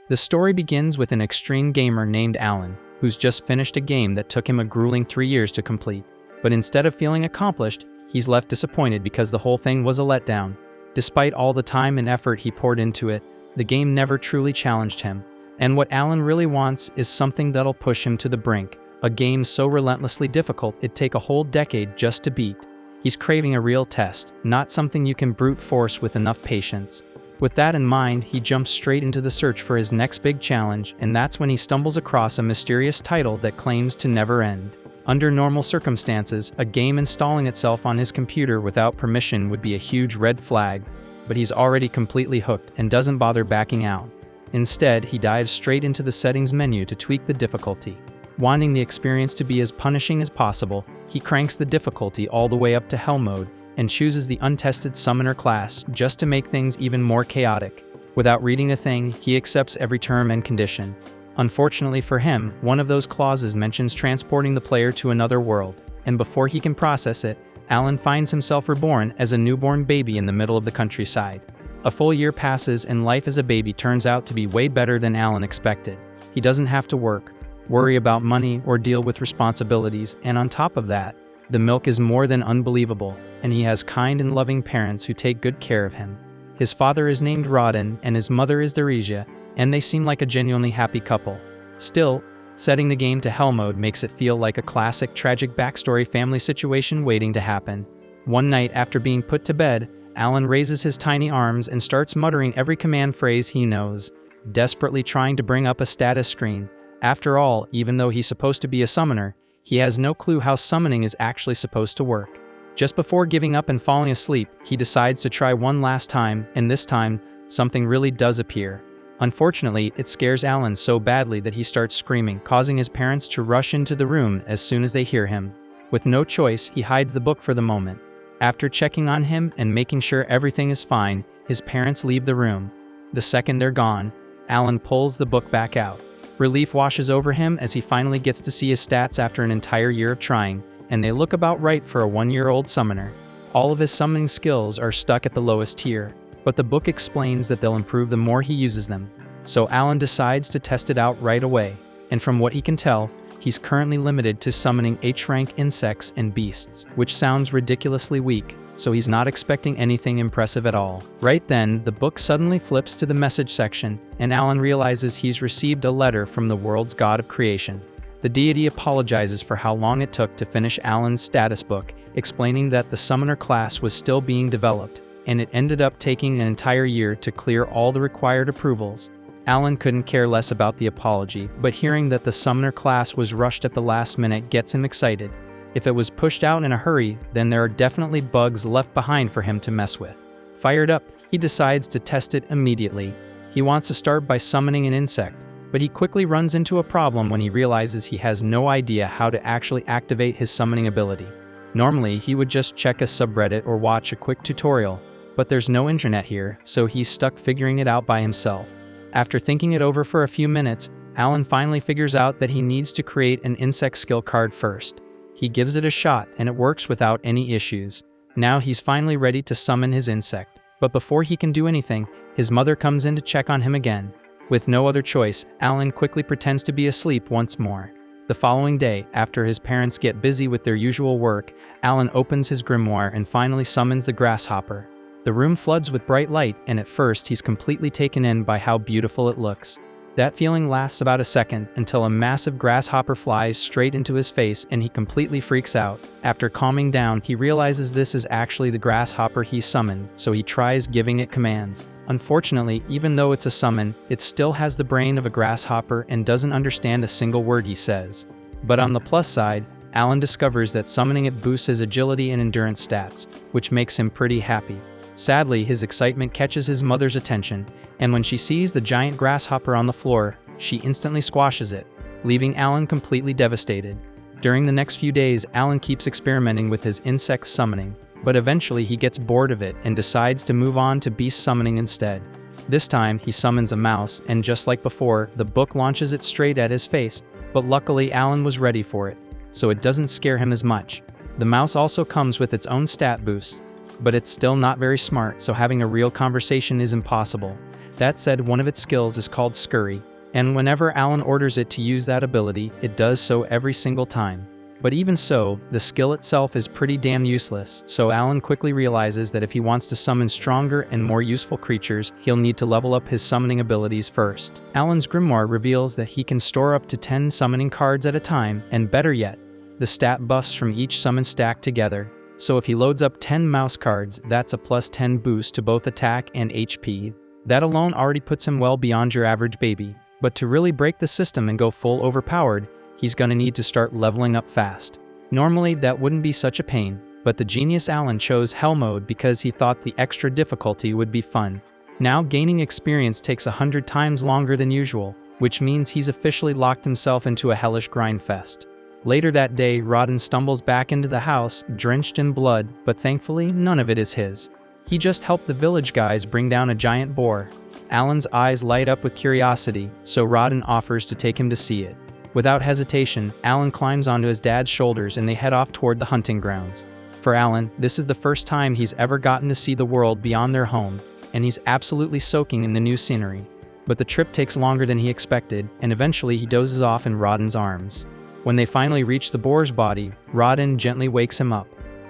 The story begins with an extreme gamer named Alan, who's just finished a game that took him a grueling 3 years to complete. But instead of feeling accomplished, he's left disappointed because the whole thing was a letdown. Despite all the time and effort he poured into it, the game never truly challenged him. And what Alan really wants is something that'll push him to the brink, a game so relentlessly difficult it'd take a whole decade just to beat. He's craving a real test, not something you can brute force with enough patience. With that in mind, he jumps straight into the search for his next big challenge, and that's when he stumbles across a mysterious title that claims to never end. Under normal circumstances, a game installing itself on his computer without permission would be a huge red flag, but he's already completely hooked and doesn't bother backing out. Instead, he dives straight into the settings menu to tweak the difficulty. Wanting the experience to be as punishing as possible, he cranks the difficulty all the way up to Hell mode and chooses the untested Summoner class just to make things even more chaotic. Without reading a thing, he accepts every term and condition. Unfortunately for him, one of those clauses mentions transporting the player to another world, and before he can process it, Alan finds himself reborn as a newborn baby in the middle of the countryside. A full year passes and life as a baby turns out to be way better than Alan expected. He doesn't have to work, worry about money, or deal with responsibilities, and on top of that, the milk is more than unbelievable, and he has kind and loving parents who take good care of him. His father is named Rodin and his mother is Theresia, and they seem like a genuinely happy couple. Still, setting the game to Hell mode makes it feel like a classic tragic backstory family situation waiting to happen. One night after being put to bed, Alan raises his tiny arms and starts muttering every command phrase he knows, desperately trying to bring up a status screen. After all, even though he's supposed to be a summoner, he has no clue how summoning is actually supposed to work. Just before giving up and falling asleep, he decides to try one last time, and this time, something really does appear. Unfortunately, it scares Alan so badly that he starts screaming, causing his parents to rush into the room as soon as they hear him. With no choice, he hides the book for the moment. After checking on him and making sure everything is fine, his parents leave the room. The second they're gone, Alan pulls the book back out. Relief washes over him as he finally gets to see his stats after an entire year of trying, and they look about right for a 1-year-old summoner. All of his summoning skills are stuck at the lowest tier, but the book explains that they'll improve the more he uses them. So Alan decides to test it out right away, and from what he can tell, he's currently limited to summoning H-rank insects and beasts, which sounds ridiculously weak, so he's not expecting anything impressive at all. Right then, the book suddenly flips to the message section, and Alan realizes he's received a letter from the world's god of creation. The deity apologizes for how long it took to finish Alan's status book, explaining that the summoner class was still being developed, and it ended up taking an entire year to clear all the required approvals. Alan couldn't care less about the apology, but hearing that the summoner class was rushed at the last minute gets him excited. If it was pushed out in a hurry, then there are definitely bugs left behind for him to mess with. Fired up, he decides to test it immediately. He wants to start by summoning an insect, but he quickly runs into a problem when he realizes he has no idea how to actually activate his summoning ability. Normally, he would just check a subreddit or watch a quick tutorial, but there's no internet here, so he's stuck figuring it out by himself. After thinking it over for a few minutes, Alan finally figures out that he needs to create an insect skill card first. He gives it a shot, and it works without any issues. Now he's finally ready to summon his insect, but before he can do anything, his mother comes in to check on him again. With no other choice, Alan quickly pretends to be asleep once more. The following day, after his parents get busy with their usual work, Alan opens his grimoire and finally summons the grasshopper. The room floods with bright light, and at first he's completely taken in by how beautiful it looks. That feeling lasts about a second until a massive grasshopper flies straight into his face and he completely freaks out. After calming down, he realizes this is actually the grasshopper he summoned, so he tries giving it commands. Unfortunately, even though it's a summon, it still has the brain of a grasshopper and doesn't understand a single word he says. But on the plus side, Alan discovers that summoning it boosts his agility and endurance stats, which makes him pretty happy. Sadly, his excitement catches his mother's attention, and when she sees the giant grasshopper on the floor, she instantly squashes it, leaving Alan completely devastated. During the next few days, Alan keeps experimenting with his insect summoning, but eventually he gets bored of it and decides to move on to beast summoning instead. This time, he summons a mouse, and just like before, the book launches it straight at his face, but luckily Alan was ready for it, so it doesn't scare him as much. The mouse also comes with its own stat boost, but it's still not very smart, so having a real conversation is impossible. That said, one of its skills is called Scurry, and whenever Alan orders it to use that ability, it does so every single time. But even so, the skill itself is pretty damn useless, so Alan quickly realizes that if he wants to summon stronger and more useful creatures, he'll need to level up his summoning abilities first. Alan's grimoire reveals that he can store up to 10 summoning cards at a time, and better yet, the stat buffs from each summon stack together. So if he loads up 10 mouse cards, that's a plus 10 boost to both attack and HP. That alone already puts him well beyond your average baby. But to really break the system and go full overpowered, he's gonna need to start leveling up fast. Normally, that wouldn't be such a pain, but the genius Alan chose Hell Mode because he thought the extra difficulty would be fun. Now, gaining experience takes 100 times longer than usual, which means he's officially locked himself into a hellish grind fest. Later that day, Rodden stumbles back into the house, drenched in blood, but thankfully, none of it is his. He just helped the village guys bring down a giant boar. Alan's eyes light up with curiosity, so Rodden offers to take him to see it. Without hesitation, Alan climbs onto his dad's shoulders and they head off toward the hunting grounds. For Alan, this is the first time he's ever gotten to see the world beyond their home, and he's absolutely soaking in the new scenery. But the trip takes longer than he expected, and eventually he dozes off in Rodden's arms. When they finally reach the boar's body, Rodden gently wakes him up.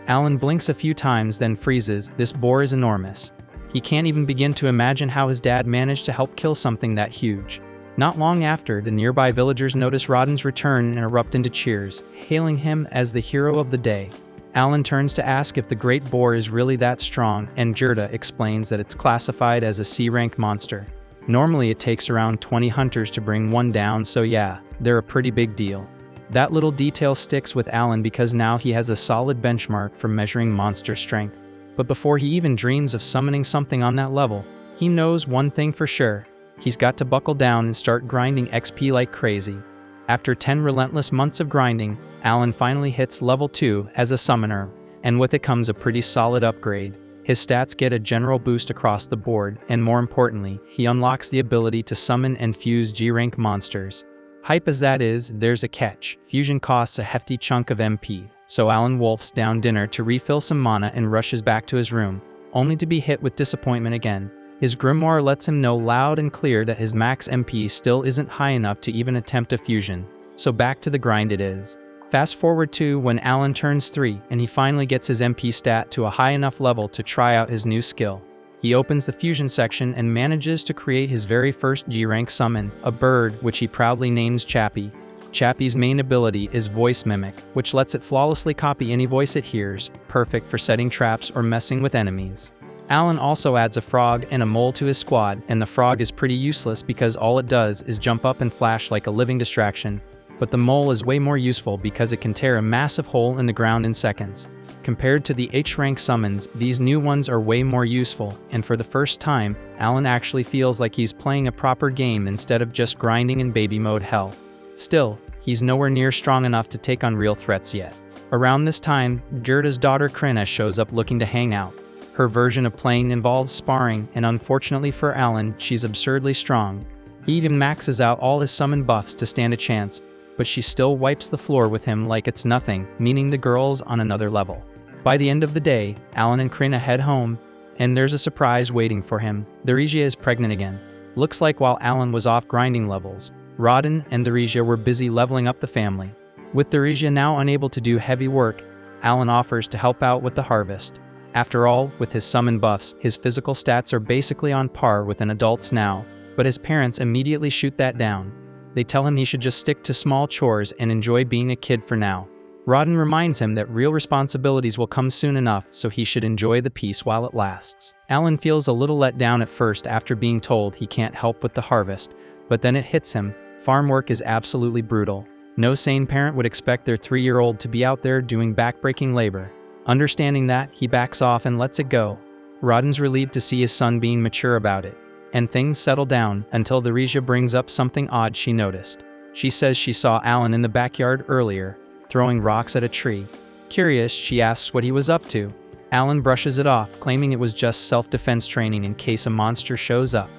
Alan blinks a few times, then freezes. This boar is enormous. He can't even begin to imagine how his dad managed to help kill something that huge. Not long after, the nearby villagers notice Rodden's return and erupt into cheers, hailing him as the hero of the day. Alan turns to ask if the great boar is really that strong, and Gerda explains that it's classified as a C-rank monster. Normally it takes around 20 hunters to bring one down, so yeah, they're a pretty big deal. That little detail sticks with Alan because now he has a solid benchmark for measuring monster strength. But before he even dreams of summoning something on that level, he knows one thing for sure. He's got to buckle down and start grinding XP like crazy. After 10 relentless months of grinding, Alan finally hits level 2 as a summoner, and with it comes a pretty solid upgrade. His stats get a general boost across the board, and more importantly, he unlocks the ability to summon and fuse G-rank monsters. Hype as that is, there's a catch. Fusion costs a hefty chunk of MP, so Alan wolfs down dinner to refill some mana and rushes back to his room, only to be hit with disappointment again. His grimoire lets him know loud and clear that his max MP still isn't high enough to even attempt a fusion, so back to the grind it is. Fast forward to when Alan turns 3 and he finally gets his MP stat to a high enough level to try out his new skill. He opens the fusion section and manages to create his very first G-rank summon, a bird which he proudly names Chappie. Chappie's main ability is Voice Mimic, which lets it flawlessly copy any voice it hears, perfect for setting traps or messing with enemies. Alan also adds a frog and a mole to his squad, and the frog is pretty useless because all it does is jump up and flash like a living distraction, but the mole is way more useful because it can tear a massive hole in the ground in seconds. Compared to the H-rank summons, these new ones are way more useful, and for the first time, Alan actually feels like he's playing a proper game instead of just grinding in baby mode hell. Still, he's nowhere near strong enough to take on real threats yet. Around this time, Gerda's daughter Krina shows up looking to hang out. Her version of playing involves sparring, and unfortunately for Alan, she's absurdly strong. He even maxes out all his summon buffs to stand a chance, but she still wipes the floor with him like it's nothing, meaning the girl's on another level. By the end of the day, Alan and Krina head home, and there's a surprise waiting for him. Theresia is pregnant again. Looks like while Alan was off grinding levels, Rodden and Theresia were busy leveling up the family. With Theresia now unable to do heavy work, Alan offers to help out with the harvest. After all, with his summon buffs, his physical stats are basically on par with an adult's now, but his parents immediately shoot that down. They tell him he should just stick to small chores and enjoy being a kid for now. Rodden reminds him that real responsibilities will come soon enough, so he should enjoy the peace while it lasts. Alan feels a little let down at first after being told he can't help with the harvest, but then it hits him. Farm work is absolutely brutal. No sane parent would expect their 3-year-old to be out there doing backbreaking labor. Understanding that, he backs off and lets it go. Rodden's relieved to see his son being mature about it, and things settle down until Theresia brings up something odd she noticed. She says she saw Alan in the backyard earlier, throwing rocks at a tree. Curious, she asks what he was up to. Alan brushes it off, claiming it was just self-defense training in case a monster shows up.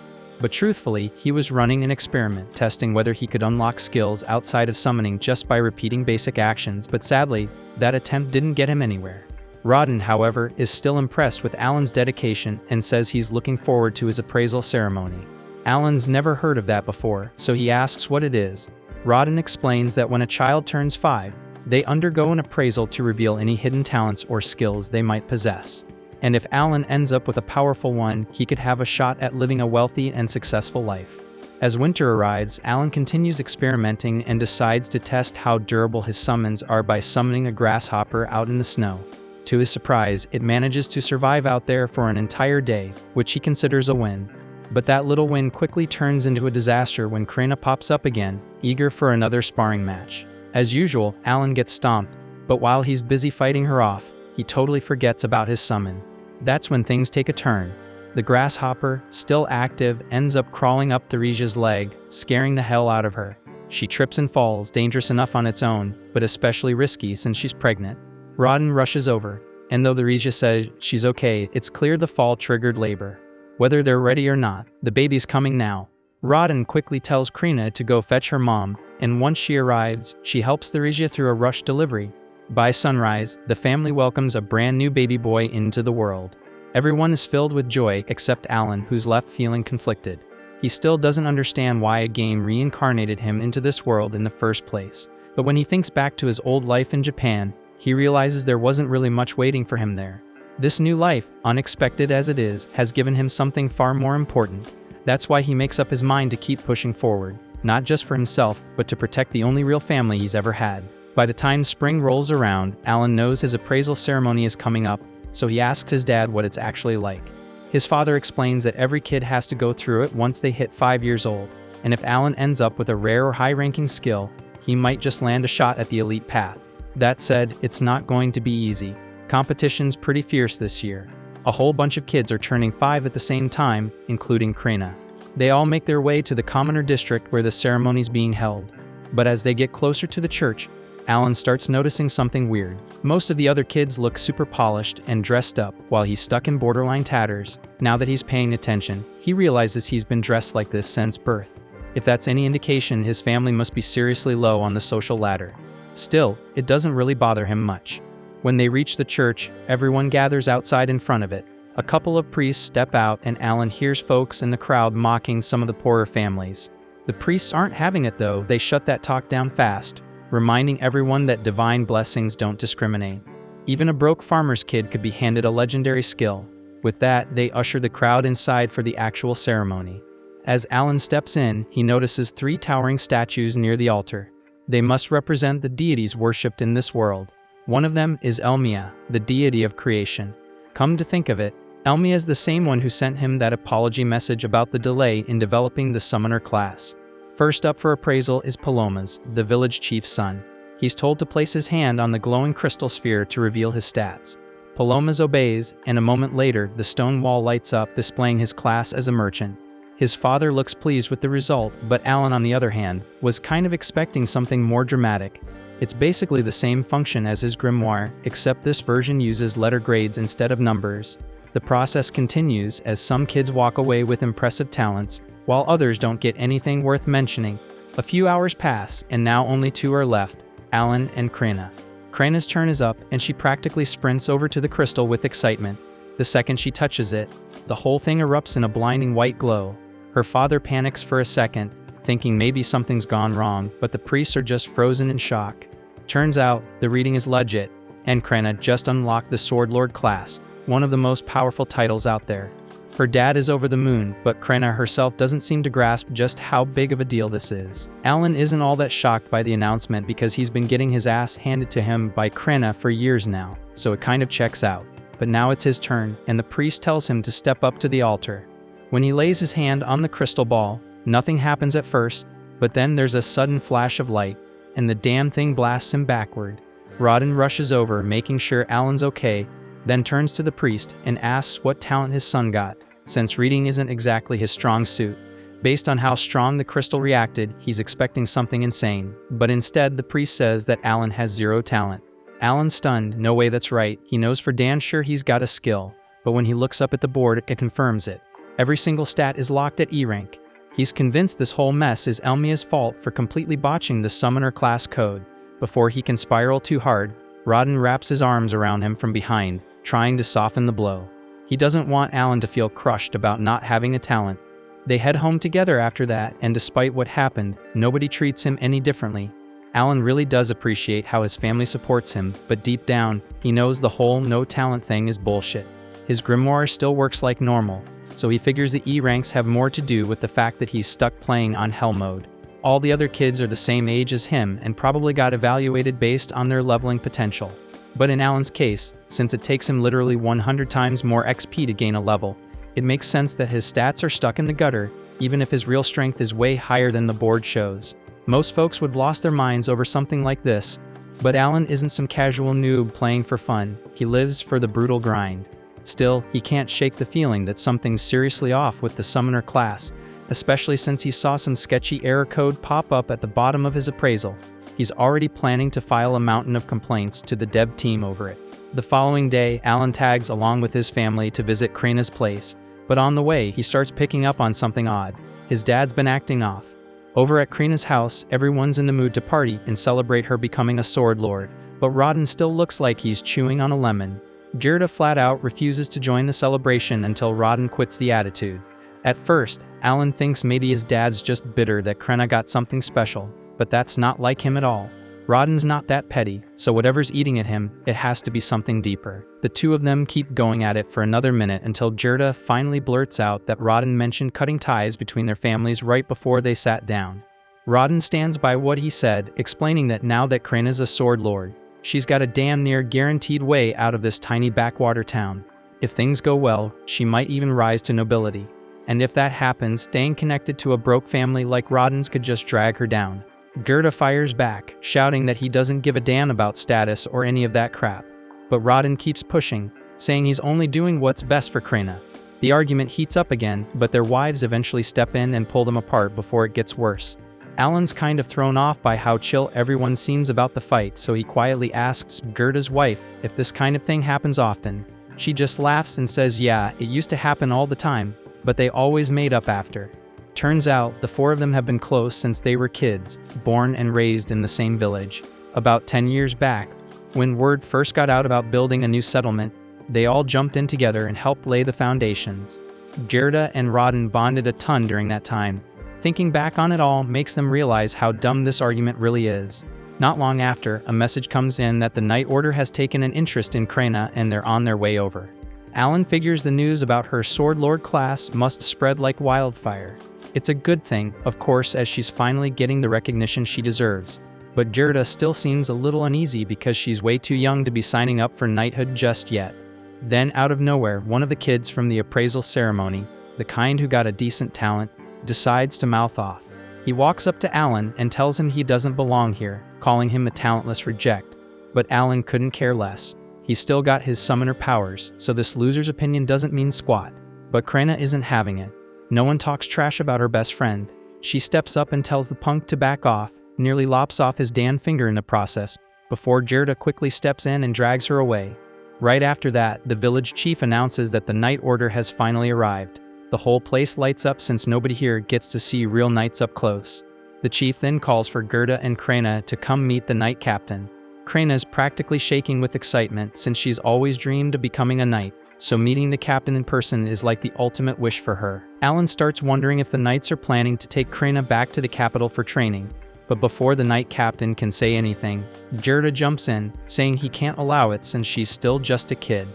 But truthfully, he was running an experiment, testing whether he could unlock skills outside of summoning just by repeating basic actions, but sadly, that attempt didn't get him anywhere. Rodden, however, is still impressed with Alan's dedication and says he's looking forward to his appraisal ceremony. Alan's never heard of that before, so he asks what it is. Rodden explains that when a child turns 5, they undergo an appraisal to reveal any hidden talents or skills they might possess. And if Alan ends up with a powerful one, he could have a shot at living a wealthy and successful life. As winter arrives, Alan continues experimenting and decides to test how durable his summons are by summoning a grasshopper out in the snow. To his surprise, it manages to survive out there for an entire day, which he considers a win. But that little win quickly turns into a disaster when Krena pops up again, eager for another sparring match. As usual, Alan gets stomped, but while he's busy fighting her off, he totally forgets about his summon. That's when things take a turn. The grasshopper, still active, ends up crawling up Theresa's leg, scaring the hell out of her. She trips and falls, dangerous enough on its own, but especially risky since she's pregnant. Rodden rushes over, and though Theresa says she's okay, it's clear the fall triggered labor. Whether they're ready or not, the baby's coming now. Rodden quickly tells Krena to go fetch her mom, and once she arrives, she helps Theresa through a rushed delivery. By sunrise, the family welcomes a brand new baby boy into the world. Everyone is filled with joy except Alan, who's left feeling conflicted. He still doesn't understand why a game reincarnated him into this world in the first place. But when he thinks back to his old life in Japan, he realizes there wasn't really much waiting for him there. This new life, unexpected as it is, has given him something far more important. That's why he makes up his mind to keep pushing forward, not just for himself, but to protect the only real family he's ever had. By the time spring rolls around, Alan knows his appraisal ceremony is coming up, so he asks his dad what it's actually like. His father explains that every kid has to go through it once they hit 5 years old, and if Alan ends up with a rare or high-ranking skill, he might just land a shot at the elite path. That said, it's not going to be easy. Competition's pretty fierce this year. A whole bunch of kids are turning 5 at the same time, including Krena. They all make their way to the commoner district where the ceremony's being held. But as they get closer to the church, Alan starts noticing something weird. Most of the other kids look super polished and dressed up, while he's stuck in borderline tatters. Now that he's paying attention, he realizes he's been dressed like this since birth. If that's any indication, his family must be seriously low on the social ladder. Still, it doesn't really bother him much. When they reach the church, everyone gathers outside in front of it. A couple of priests step out, and Alan hears folks in the crowd mocking some of the poorer families. The priests aren't having it though. They shut that talk down fast, reminding everyone that divine blessings don't discriminate. Even a broke farmer's kid could be handed a legendary skill. With that, they usher the crowd inside for the actual ceremony. As Alan steps in, he notices 3 towering statues near the altar. They must represent the deities worshipped in this world. One of them is Elmia, the deity of creation. Come to think of it, Elmia is the same one who sent him that apology message about the delay in developing the summoner class. First up for appraisal is Palomas, the village chief's son. He's told to place his hand on the glowing crystal sphere to reveal his stats. Palomas obeys, and a moment later, the stone wall lights up, displaying his class as a merchant. His father looks pleased with the result, but Alan, on the other hand, was kind of expecting something more dramatic. It's basically the same function as his grimoire, except this version uses letter grades instead of numbers. The process continues as some kids walk away with impressive talents, while others don't get anything worth mentioning. A few hours pass, and now only 2 are left, Alan and Krena. Krena's turn is up, and she practically sprints over to the crystal with excitement. The second she touches it, the whole thing erupts in a blinding white glow. Her father panics for a second, thinking maybe something's gone wrong, but the priests are just frozen in shock. Turns out, the reading is legit, and Krena just unlocked the Sword Lord class, one of the most powerful titles out there. Her dad is over the moon, but Krena herself doesn't seem to grasp just how big of a deal this is. Alan isn't all that shocked by the announcement because he's been getting his ass handed to him by Krena for years now, so it kind of checks out. But now it's his turn, and the priest tells him to step up to the altar. When he lays his hand on the crystal ball, nothing happens at first, but then there's a sudden flash of light, and the damn thing blasts him backward. Rodden rushes over, making sure Alan's okay, then turns to the priest and asks what talent his son got, since reading isn't exactly his strong suit. Based on how strong the crystal reacted, he's expecting something insane, but instead the priest says that Alan has 0 talent. Alan's stunned. No way, that's right. He knows for damn sure he's got a skill, but when he looks up at the board, it confirms it. Every single stat is locked at E rank. He's convinced this whole mess is Elmia's fault for completely botching the summoner class code. Before he can spiral too hard, Rodden wraps his arms around him from behind, trying to soften the blow. He doesn't want Alan to feel crushed about not having a talent. They head home together after that, and despite what happened, nobody treats him any differently. Alan really does appreciate how his family supports him, but deep down, he knows the whole no talent thing is bullshit. His grimoire still works like normal, so he figures the E ranks have more to do with the fact that he's stuck playing on Hell mode. All the other kids are the same age as him and probably got evaluated based on their leveling potential. But in Alan's case, since it takes him literally 100 times more XP to gain a level, it makes sense that his stats are stuck in the gutter, even if his real strength is way higher than the board shows. Most folks would lost their minds over something like this, but Alan isn't some casual noob playing for fun. He lives for the brutal grind. Still, he can't shake the feeling that something's seriously off with the summoner class, especially since he saw some sketchy error code pop up at the bottom of his appraisal. He's already planning to file a mountain of complaints to the dev team over it. The following day, Alan tags along with his family to visit Krina's place, but on the way, he starts picking up on something odd. His dad's been acting off. Over at Krina's house, everyone's in the mood to party and celebrate her becoming a sword lord, but Rodden still looks like he's chewing on a lemon. Jirda flat out refuses to join the celebration until Rodden quits the attitude. At first, Alan thinks maybe his dad's just bitter that Krina got something special, but that's not like him at all. Rodden's not that petty, so whatever's eating at him, it has to be something deeper. The two of them keep going at it for another minute until Jirda finally blurts out that Rodden mentioned cutting ties between their families right before they sat down. Rodden stands by what he said, explaining that now that Krina's a sword lord, she's got a damn near guaranteed way out of this tiny backwater town. If things go well, she might even rise to nobility. And if that happens, staying connected to a broke family like Rodden's could just drag her down. Jirda fires back, shouting that he doesn't give a damn about status or any of that crap. But Rodden keeps pushing, saying he's only doing what's best for Krina. The argument heats up again, but their wives eventually step in and pull them apart before it gets worse. Alan's kind of thrown off by how chill everyone seems about the fight, so he quietly asks Jirda's wife if this kind of thing happens often. She just laughs and says yeah, it used to happen all the time, but they always made up after. Turns out, the four of them have been close since they were kids, born and raised in the same village. About 10 years back, when word first got out about building a new settlement, they all jumped in together and helped lay the foundations. Jirda and Rodden bonded a ton during that time. Thinking back on it all makes them realize how dumb this argument really is. Not long after, a message comes in that the Night Order has taken an interest in Krina and they're on their way over. Alan figures the news about her Sword Lord class must spread like wildfire. It's a good thing, of course, as she's finally getting the recognition she deserves. But Jirda still seems a little uneasy because she's way too young to be signing up for knighthood just yet. Then, out of nowhere, one of the kids from the appraisal ceremony, the kind who got a decent talent, decides to mouth off. He walks up to Alan and tells him he doesn't belong here, calling him a talentless reject. But Alan couldn't care less. He's still got his summoner powers, so this loser's opinion doesn't mean squat. But Krina isn't having it. No one talks trash about her best friend. She steps up and tells the punk to back off, nearly lops off his damn finger in the process, before Jirda quickly steps in and drags her away. Right after that, the village chief announces that the Night Order has finally arrived. The whole place lights up since nobody here gets to see real knights up close. The chief then calls for Jirda and Krina to come meet the knight captain. Krina's practically shaking with excitement since she's always dreamed of becoming a knight, so meeting the captain in person is like the ultimate wish for her. Alan starts wondering if the knights are planning to take Krina back to the capital for training. But before the knight captain can say anything, Jirda jumps in, saying he can't allow it since she's still just a kid.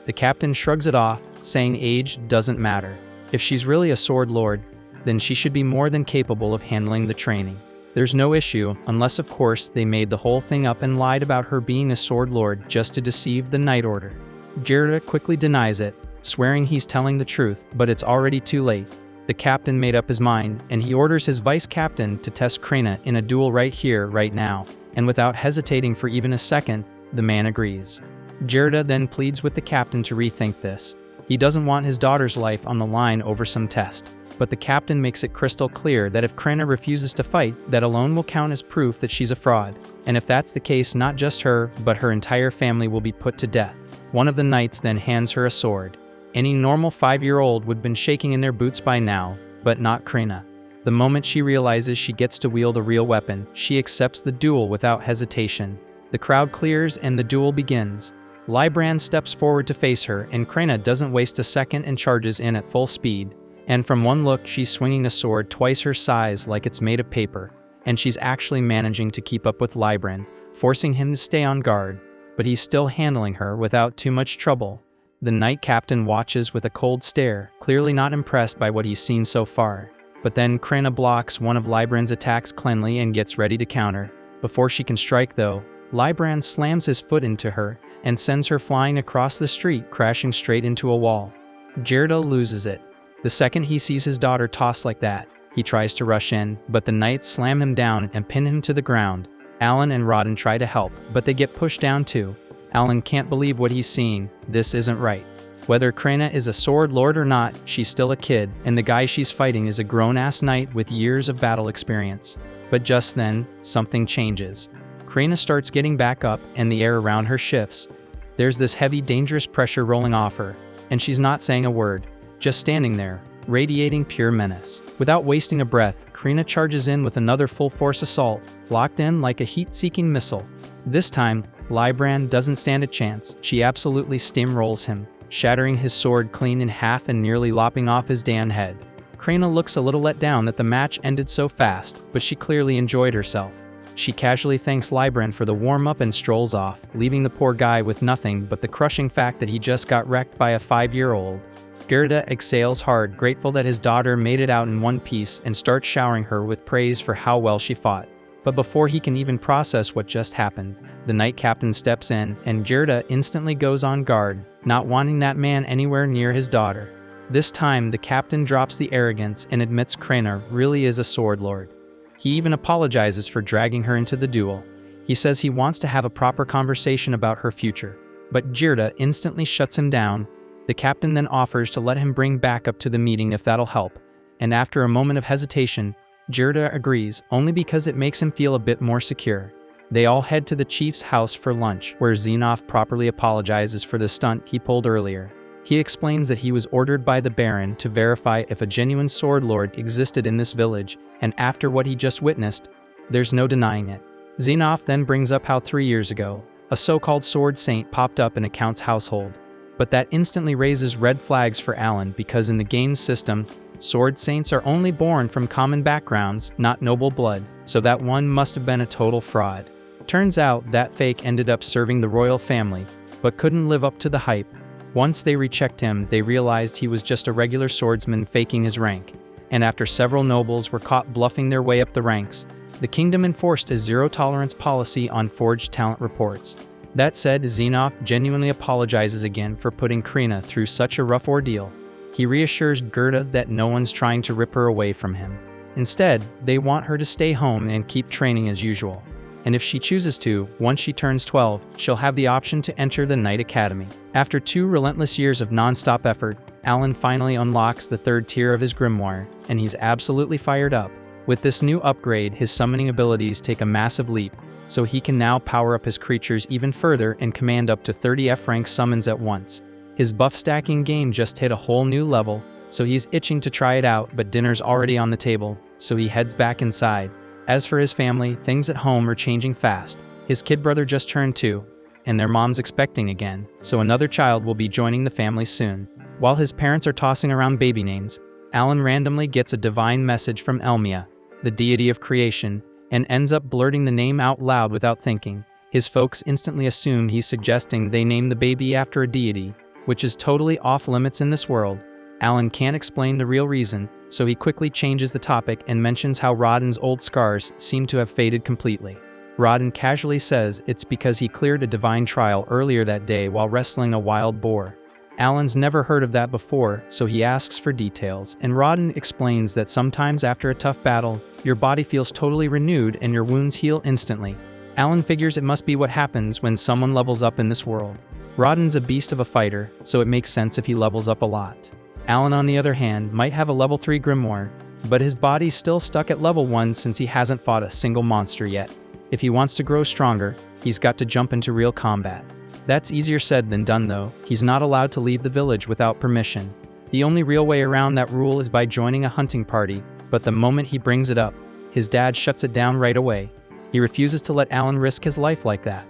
The captain shrugs it off, saying age doesn't matter. If she's really a sword lord, then she should be more than capable of handling the training. There's no issue, unless of course they made the whole thing up and lied about her being a sword lord just to deceive the Night Order. Jirda quickly denies it, swearing he's telling the truth, but it's already too late. The captain made up his mind, and he orders his vice captain to test Krina in a duel right here, right now, and without hesitating for even a second, the man agrees. Jirda then pleads with the captain to rethink this. He doesn't want his daughter's life on the line over some test, but the captain makes it crystal clear that if Krina refuses to fight, that alone will count as proof that she's a fraud, and if that's the case, not just her, but her entire family will be put to death. One of the knights then hands her a sword. Any normal 5-year-old would have been shaking in their boots by now, but not Krina. The moment she realizes she gets to wield a real weapon, she accepts the duel without hesitation. The crowd clears and the duel begins. Lybrand steps forward to face her, and Krina doesn't waste a second and charges in at full speed. And from one look, she's swinging a sword twice her size like it's made of paper, and she's actually managing to keep up with Libran, forcing him to stay on guard, but he's still handling her without too much trouble. The Knight Captain watches with a cold stare, clearly not impressed by what he's seen so far. But then Krena blocks one of Libran's attacks cleanly and gets ready to counter. Before she can strike though, Libran slams his foot into her and sends her flying across the street, crashing straight into a wall. Jirda loses it. The second he sees his daughter tossed like that, he tries to rush in, but the knights slam him down and pin him to the ground. Alan and Rodden try to help, but they get pushed down too. Alan can't believe what he's seeing. This isn't right. Whether Krena is a sword lord or not, she's still a kid, and the guy she's fighting is a grown-ass knight with years of battle experience. But just then, something changes. Krena starts getting back up, and the air around her shifts. There's this heavy, dangerous pressure rolling off her, and she's not saying a word, just standing there, radiating pure menace. Without wasting a breath, Krena charges in with another full-force assault, locked in like a heat-seeking missile. This time, Libran doesn't stand a chance. She absolutely steamrolls him, shattering his sword clean in half and nearly lopping off his damn head. Krena looks a little let down that the match ended so fast, but she clearly enjoyed herself. She casually thanks Libran for the warm-up and strolls off, leaving the poor guy with nothing but the crushing fact that he just got wrecked by a 5-year-old. Gerda exhales hard, grateful that his daughter made it out in one piece, and starts showering her with praise for how well she fought. But before he can even process what just happened, the Knight Captain steps in, and Jirda instantly goes on guard, not wanting that man anywhere near his daughter. This time, the captain drops the arrogance and admits Krena really is a sword lord. He even apologizes for dragging her into the duel. He says he wants to have a proper conversation about her future, but Jirda instantly shuts him down. The captain then offers to let him bring backup to the meeting if that'll help, and after a moment of hesitation, Jirda agrees, only because it makes him feel a bit more secure. They all head to the chief's house for lunch, where Xenoph properly apologizes for the stunt he pulled earlier. He explains that he was ordered by the Baron to verify if a genuine sword lord existed in this village, and after what he just witnessed, there's no denying it. Xenoph then brings up how 3 years ago, a so-called sword saint popped up in a count's household. But that instantly raises red flags for Alan because in the game's system, sword saints are only born from common backgrounds, not noble blood, so that one must have been a total fraud. Turns out that fake ended up serving the royal family, but couldn't live up to the hype. Once they rechecked him, they realized he was just a regular swordsman faking his rank, and after several nobles were caught bluffing their way up the ranks, the kingdom enforced a zero-tolerance policy on forged talent reports. That said, Xenoph genuinely apologizes again for putting Krena through such a rough ordeal. He reassures Gerda that no one's trying to rip her away from him. Instead, they want her to stay home and keep training as usual. And if she chooses to, once she turns 12, she'll have the option to enter the Knight Academy. After 2 relentless years of non-stop effort, Alan finally unlocks the 3rd tier of his grimoire, and he's absolutely fired up. With this new upgrade, his summoning abilities take a massive leap, so he can now power up his creatures even further and command up to 30 F-rank summons at once. His buff stacking game just hit a whole new level, so he's itching to try it out, but dinner's already on the table, so he heads back inside. As for his family, things at home are changing fast. His kid brother just turned 2, and their mom's expecting again, so another child will be joining the family soon. While his parents are tossing around baby names, Alan randomly gets a divine message from Elmia, the deity of creation, and ends up blurting the name out loud without thinking. His folks instantly assume he's suggesting they name the baby after a deity, which is totally off limits in this world. Alan can't explain the real reason, so he quickly changes the topic and mentions how Rodden's old scars seem to have faded completely. Rodden casually says it's because he cleared a divine trial earlier that day while wrestling a wild boar. Alan's never heard of that before, so he asks for details, and Rodden explains that sometimes after a tough battle, your body feels totally renewed and your wounds heal instantly. Alan figures it must be what happens when someone levels up in this world. Rodden's a beast of a fighter, so it makes sense if he levels up a lot. Alan, on the other hand, might have a level 3 grimoire, but his body's still stuck at level 1 since he hasn't fought a single monster yet. If he wants to grow stronger, he's got to jump into real combat. That's easier said than done though. He's not allowed to leave the village without permission. The only real way around that rule is by joining a hunting party, but the moment he brings it up, his dad shuts it down right away. He refuses to let Alan risk his life like that.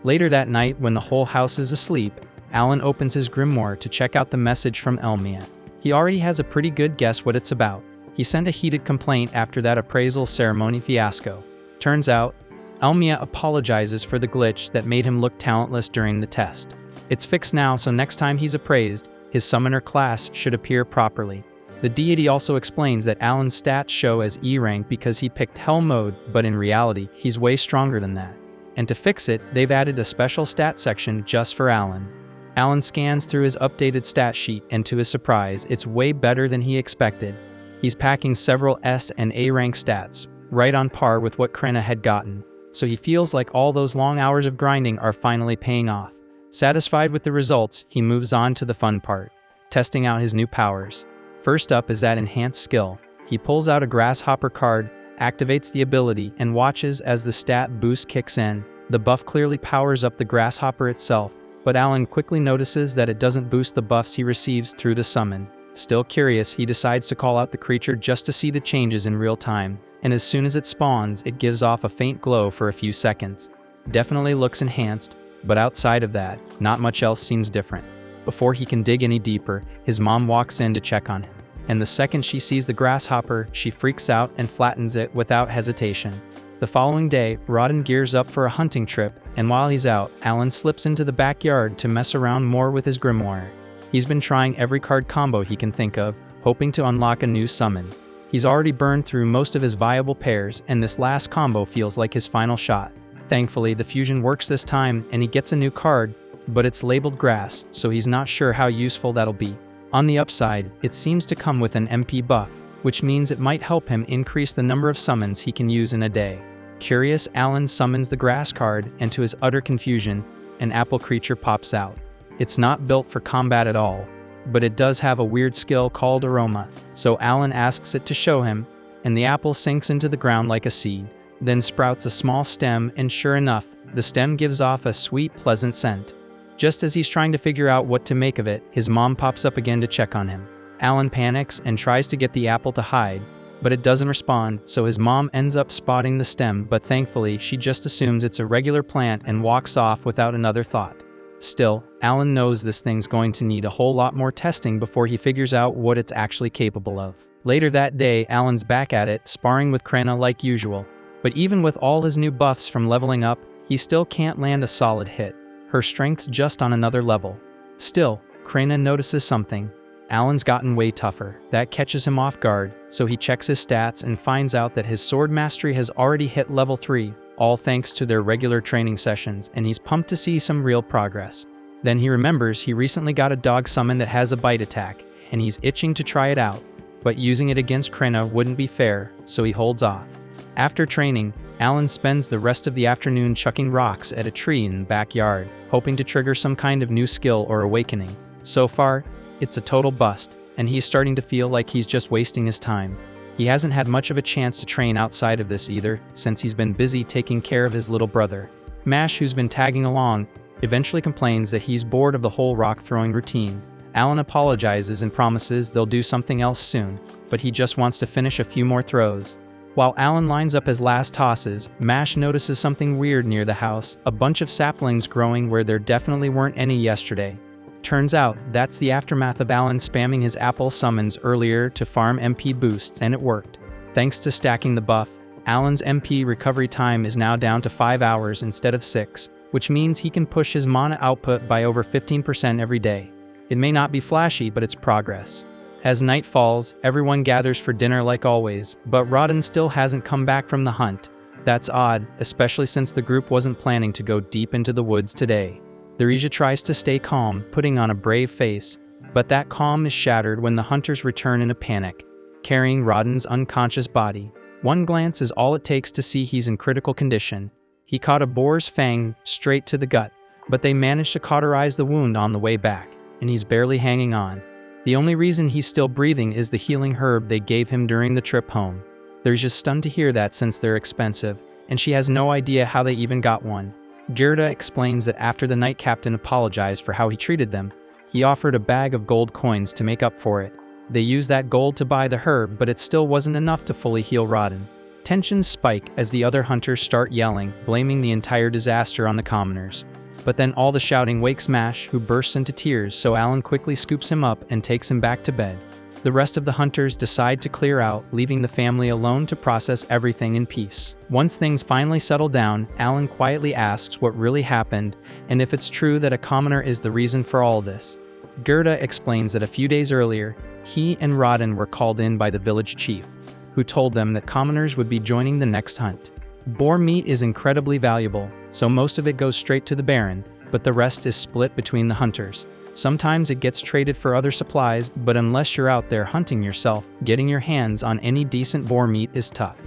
Later that night, when the whole house is asleep, Alan opens his grimoire to check out the message from Elmia. He already has a pretty good guess what it's about. He sent a heated complaint after that appraisal ceremony fiasco. Turns out, Elmia apologizes for the glitch that made him look talentless during the test. It's fixed now, so next time he's appraised, his summoner class should appear properly. The deity also explains that Alan's stats show as E rank because he picked Hell mode, but in reality, he's way stronger than that. And to fix it, they've added a special stat section just for Alan. Alan scans through his updated stat sheet, and to his surprise, it's way better than he expected. He's packing several S and A rank stats, right on par with what Krenna had gotten, so he feels like all those long hours of grinding are finally paying off. Satisfied with the results, he moves on to the fun part, testing out his new powers. First up is that enhanced skill. He pulls out a grasshopper card, activates the ability, and watches as the stat boost kicks in. The buff clearly powers up the grasshopper itself, but Alan quickly notices that it doesn't boost the buffs he receives through the summon. Still curious, he decides to call out the creature just to see the changes in real time, and as soon as it spawns, it gives off a faint glow for a few seconds. Definitely looks enhanced, but outside of that, not much else seems different. Before he can dig any deeper, his mom walks in to check on him, and the second she sees the grasshopper, she freaks out and flattens it without hesitation. The following day, Rodden gears up for a hunting trip, and while he's out, Alan slips into the backyard to mess around more with his grimoire. He's been trying every card combo he can think of, hoping to unlock a new summon. He's already burned through most of his viable pairs, and this last combo feels like his final shot. Thankfully, the fusion works this time, and he gets a new card, but it's labeled grass, so he's not sure how useful that'll be. On the upside, it seems to come with an MP buff, which means it might help him increase the number of summons he can use in a day. Curious, Alan summons the grass card, and to his utter confusion, an apple creature pops out. It's not built for combat at all, but it does have a weird skill called aroma, so Alan asks it to show him, and the apple sinks into the ground like a seed, then sprouts a small stem, and sure enough, the stem gives off a sweet, pleasant scent. Just as he's trying to figure out what to make of it, his mom pops up again to check on him. Alan panics and tries to get the apple to hide, but it doesn't respond, so his mom ends up spotting the stem, but thankfully she just assumes it's a regular plant and walks off without another thought. Still, Alan knows this thing's going to need a whole lot more testing before he figures out what it's actually capable of. Later that day, Alan's back at it, sparring with Krenna like usual, but even with all his new buffs from leveling up, he still can't land a solid hit. Her strength's just on another level. Still, Krenna notices something. Alan's gotten way tougher. That catches him off guard, so he checks his stats and finds out that his sword mastery has already hit level 3, all thanks to their regular training sessions, and he's pumped to see some real progress. Then he remembers he recently got a dog summon that has a bite attack, and he's itching to try it out, but using it against Krenna wouldn't be fair, so he holds off. After training, Alan spends the rest of the afternoon chucking rocks at a tree in the backyard, hoping to trigger some kind of new skill or awakening. So far, it's a total bust, and he's starting to feel like he's just wasting his time. He hasn't had much of a chance to train outside of this either, since he's been busy taking care of his little brother. Mash, who's been tagging along, eventually complains that he's bored of the whole rock-throwing routine. Alan apologizes and promises they'll do something else soon, but he just wants to finish a few more throws. While Alan lines up his last tosses, Mash notices something weird near the house, a bunch of saplings growing where there definitely weren't any yesterday. Turns out, that's the aftermath of Alan spamming his apple summons earlier to farm MP boosts, and it worked. Thanks to stacking the buff, Alan's MP recovery time is now down to 5 hours instead of 6, which means he can push his mana output by over 15% every day. It may not be flashy, but it's progress. As night falls, everyone gathers for dinner like always, but Rodden still hasn't come back from the hunt. That's odd, especially since the group wasn't planning to go deep into the woods today. Theresia tries to stay calm, putting on a brave face, but that calm is shattered when the hunters return in a panic, carrying Rodden's unconscious body. One glance is all it takes to see he's in critical condition. He caught a boar's fang straight to the gut, but they managed to cauterize the wound on the way back, and he's barely hanging on. The only reason he's still breathing is the healing herb they gave him during the trip home. Theresia stunned to hear that since they're expensive, and she has no idea how they even got one. Gerda explains that after the Knight Captain apologized for how he treated them, he offered a bag of gold coins to make up for it. They used that gold to buy the herb, but it still wasn't enough to fully heal Rodden. Tensions spike as the other hunters start yelling, blaming the entire disaster on the commoners. But then all the shouting wakes Mash, who bursts into tears, so Alan quickly scoops him up and takes him back to bed. The rest of the hunters decide to clear out, leaving the family alone to process everything in peace. Once things finally settle down, Alan quietly asks what really happened and if it's true that a commoner is the reason for all this. Gerda explains that a few days earlier, he and Rodden were called in by the village chief, who told them that commoners would be joining the next hunt. Boar meat is incredibly valuable, so most of it goes straight to the Baron, but the rest is split between the hunters. Sometimes it gets traded for other supplies, but unless you're out there hunting yourself, getting your hands on any decent boar meat is tough.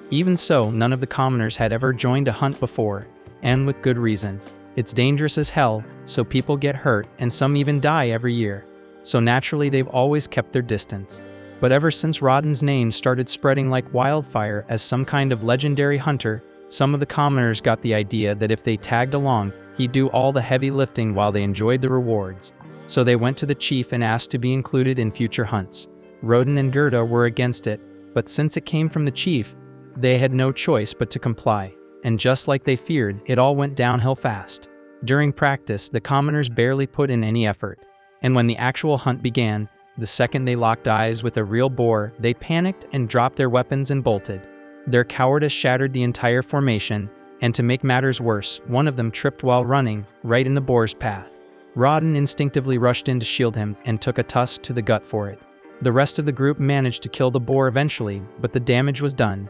Even so, none of the commoners had ever joined a hunt before, and with good reason. It's dangerous as hell, so people get hurt, and some even die every year. So naturally they've always kept their distance. But ever since Rodden's name started spreading like wildfire as some kind of legendary hunter, some of the commoners got the idea that if they tagged along, he'd do all the heavy lifting while they enjoyed the rewards. So they went to the chief and asked to be included in future hunts. Rodden and Gerda were against it, but since it came from the chief, they had no choice but to comply. And just like they feared, it all went downhill fast. During practice, the commoners barely put in any effort. And when the actual hunt began, the second they locked eyes with a real boar, they panicked and dropped their weapons and bolted. Their cowardice shattered the entire formation, and to make matters worse, one of them tripped while running, right in the boar's path. Rodden instinctively rushed in to shield him and took a tusk to the gut for it. The rest of the group managed to kill the boar eventually, but the damage was done.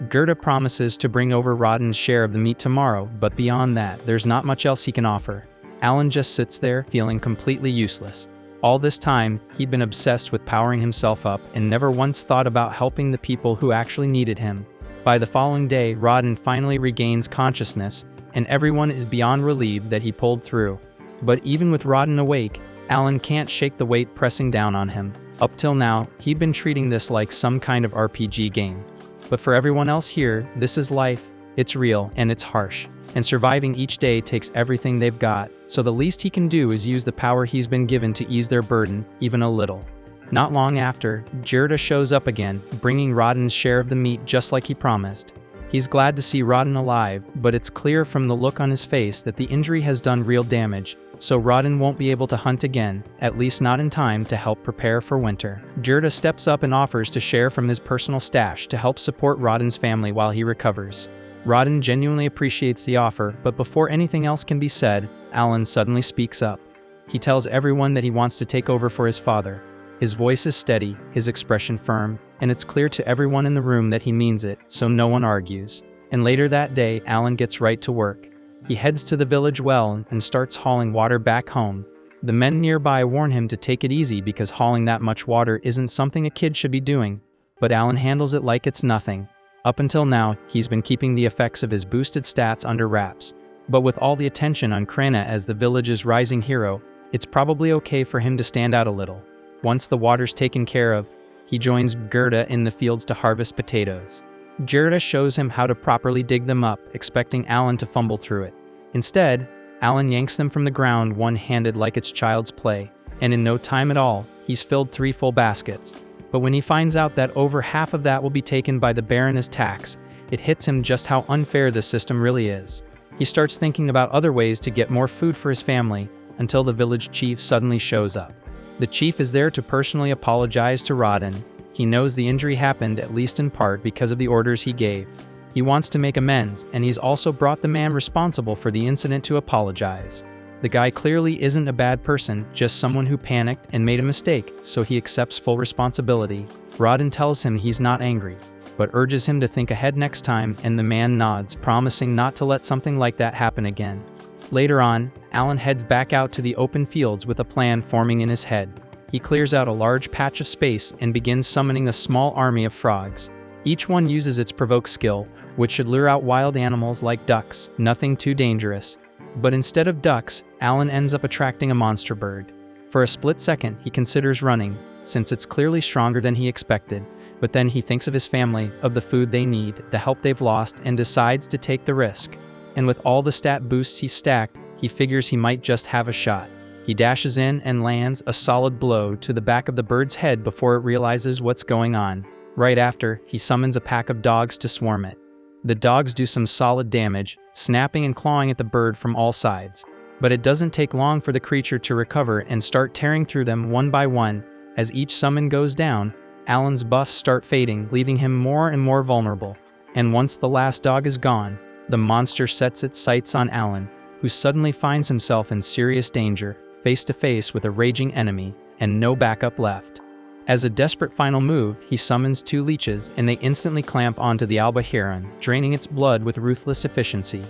Gerda promises to bring over Rodden's share of the meat tomorrow, but beyond that, there's not much else he can offer. Alan just sits there, feeling completely useless. All this time, he'd been obsessed with powering himself up and never once thought about helping the people who actually needed him. By the following day, Rodden finally regains consciousness, and everyone is beyond relieved that he pulled through. But even with Rodden awake, Alan can't shake the weight pressing down on him. Up till now, he'd been treating this like some kind of RPG game. But for everyone else here, this is life, it's real, and it's harsh. And surviving each day takes everything they've got, so the least he can do is use the power he's been given to ease their burden, even a little. Not long after, Gerda shows up again, bringing Rodden's share of the meat just like he promised. He's glad to see Rodden alive, but it's clear from the look on his face that the injury has done real damage, so Rodden won't be able to hunt again, at least not in time to help prepare for winter. Gerda steps up and offers to share from his personal stash to help support Rodden's family while he recovers. Rodden genuinely appreciates the offer, but before anything else can be said, Alan suddenly speaks up. He tells everyone that he wants to take over for his father. His voice is steady, his expression firm, and it's clear to everyone in the room that he means it, so no one argues. And later that day, Alan gets right to work. He heads to the village well and starts hauling water back home. The men nearby warn him to take it easy because hauling that much water isn't something a kid should be doing, but Alan handles it like it's nothing. Up until now, he's been keeping the effects of his boosted stats under wraps. But with all the attention on Krena as the village's rising hero, it's probably okay for him to stand out a little. Once the water's taken care of, he joins Gerda in the fields to harvest potatoes. Gerda shows him how to properly dig them up, expecting Alan to fumble through it. Instead, Alan yanks them from the ground one-handed like it's child's play, and in no time at all, he's filled 3 full baskets. But when he finds out that over half of that will be taken by the Baron as tax, it hits him just how unfair this system really is. He starts thinking about other ways to get more food for his family, until the village chief suddenly shows up. The chief is there to personally apologize to Rodden. He knows the injury happened at least in part because of the orders he gave. He wants to make amends, and he's also brought the man responsible for the incident to apologize. The guy clearly isn't a bad person, just someone who panicked and made a mistake, so he accepts full responsibility. Rodden tells him he's not angry, but urges him to think ahead next time, and the man nods, promising not to let something like that happen again. Later on, Alan heads back out to the open fields with a plan forming in his head. He clears out a large patch of space and begins summoning a small army of frogs. Each one uses its provoke skill, which should lure out wild animals like ducks, nothing too dangerous. But instead of ducks, Alan ends up attracting a monster bird. For a split second, he considers running, since it's clearly stronger than he expected, but then he thinks of his family, of the food they need, the help they've lost, and decides to take the risk. And with all the stat boosts he's stacked, he figures he might just have a shot. He dashes in and lands a solid blow to the back of the bird's head before it realizes what's going on. Right after, he summons a pack of dogs to swarm it. The dogs do some solid damage, snapping and clawing at the bird from all sides. But it doesn't take long for the creature to recover and start tearing through them one by one. As each summon goes down, Alan's buffs start fading, leaving him more and more vulnerable. And once the last dog is gone, the monster sets its sights on Alan, who suddenly finds himself in serious danger, face to face with a raging enemy, and no backup left. As a desperate final move, he summons 2 leeches and they instantly clamp onto the Alba Heron, draining its blood with ruthless efficiency.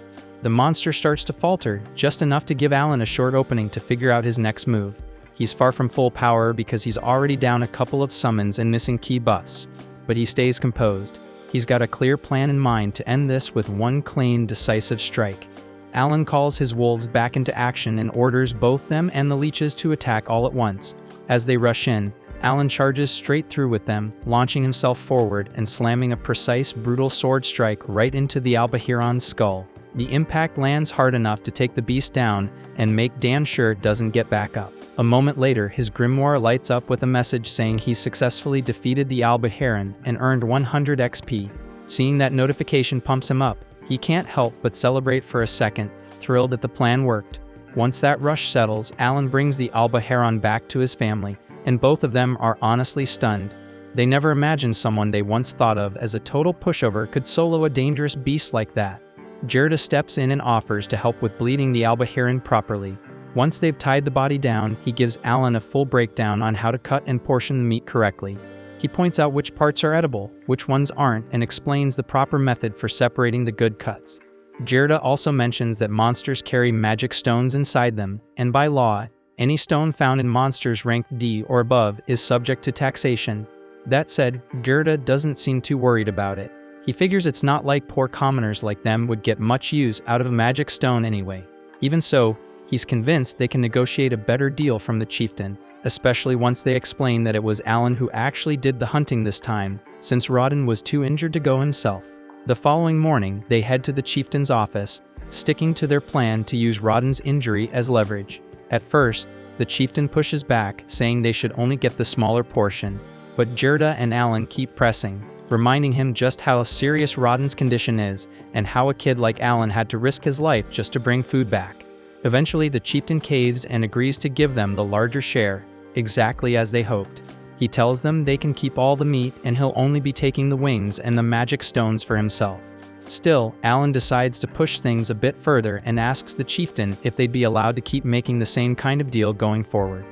The monster starts to falter, just enough to give Alan a short opening to figure out his next move. He's far from full power because he's already down a couple of summons and missing key buffs, but he stays composed. He's got a clear plan in mind to end this with one clean, decisive strike. Alan calls his wolves back into action and orders both them and the leeches to attack all at once. As they rush in, Alan charges straight through with them, launching himself forward and slamming a precise, brutal sword strike right into the Alba Heron's skull. The impact lands hard enough to take the beast down and make damn sure it doesn't get back up. A moment later, his grimoire lights up with a message saying he successfully defeated the Alba Heron and earned 100 XP. Seeing that notification pumps him up. He can't help but celebrate for a second, thrilled that the plan worked. Once that rush settles, Alan brings the Alba Heron back to his family, and both of them are honestly stunned. They never imagined someone they once thought of as a total pushover could solo a dangerous beast like that. Gerda steps in and offers to help with bleeding the Alba Heron properly. Once they've tied the body down, he gives Alan a full breakdown on how to cut and portion the meat correctly. He points out which parts are edible, which ones aren't, and explains the proper method for separating the good cuts. Gerda also mentions that monsters carry magic stones inside them, and by law, any stone found in monsters ranked D or above is subject to taxation. That said, Gerda doesn't seem too worried about it. He figures it's not like poor commoners like them would get much use out of a magic stone anyway. Even so, he's convinced they can negotiate a better deal from the chieftain, especially once they explain that it was Alan who actually did the hunting this time, since Rodden was too injured to go himself. The following morning, they head to the chieftain's office, sticking to their plan to use Rodden's injury as leverage. At first, the chieftain pushes back, saying they should only get the smaller portion, but Gerda and Alan keep pressing, reminding him just how serious Rodden's condition is and how a kid like Alan had to risk his life just to bring food back. Eventually, the chieftain caves and agrees to give them the larger share, exactly as they hoped. He tells them they can keep all the meat and he'll only be taking the wings and the magic stones for himself. Still, Alan decides to push things a bit further and asks the chieftain if they'd be allowed to keep making the same kind of deal going forward.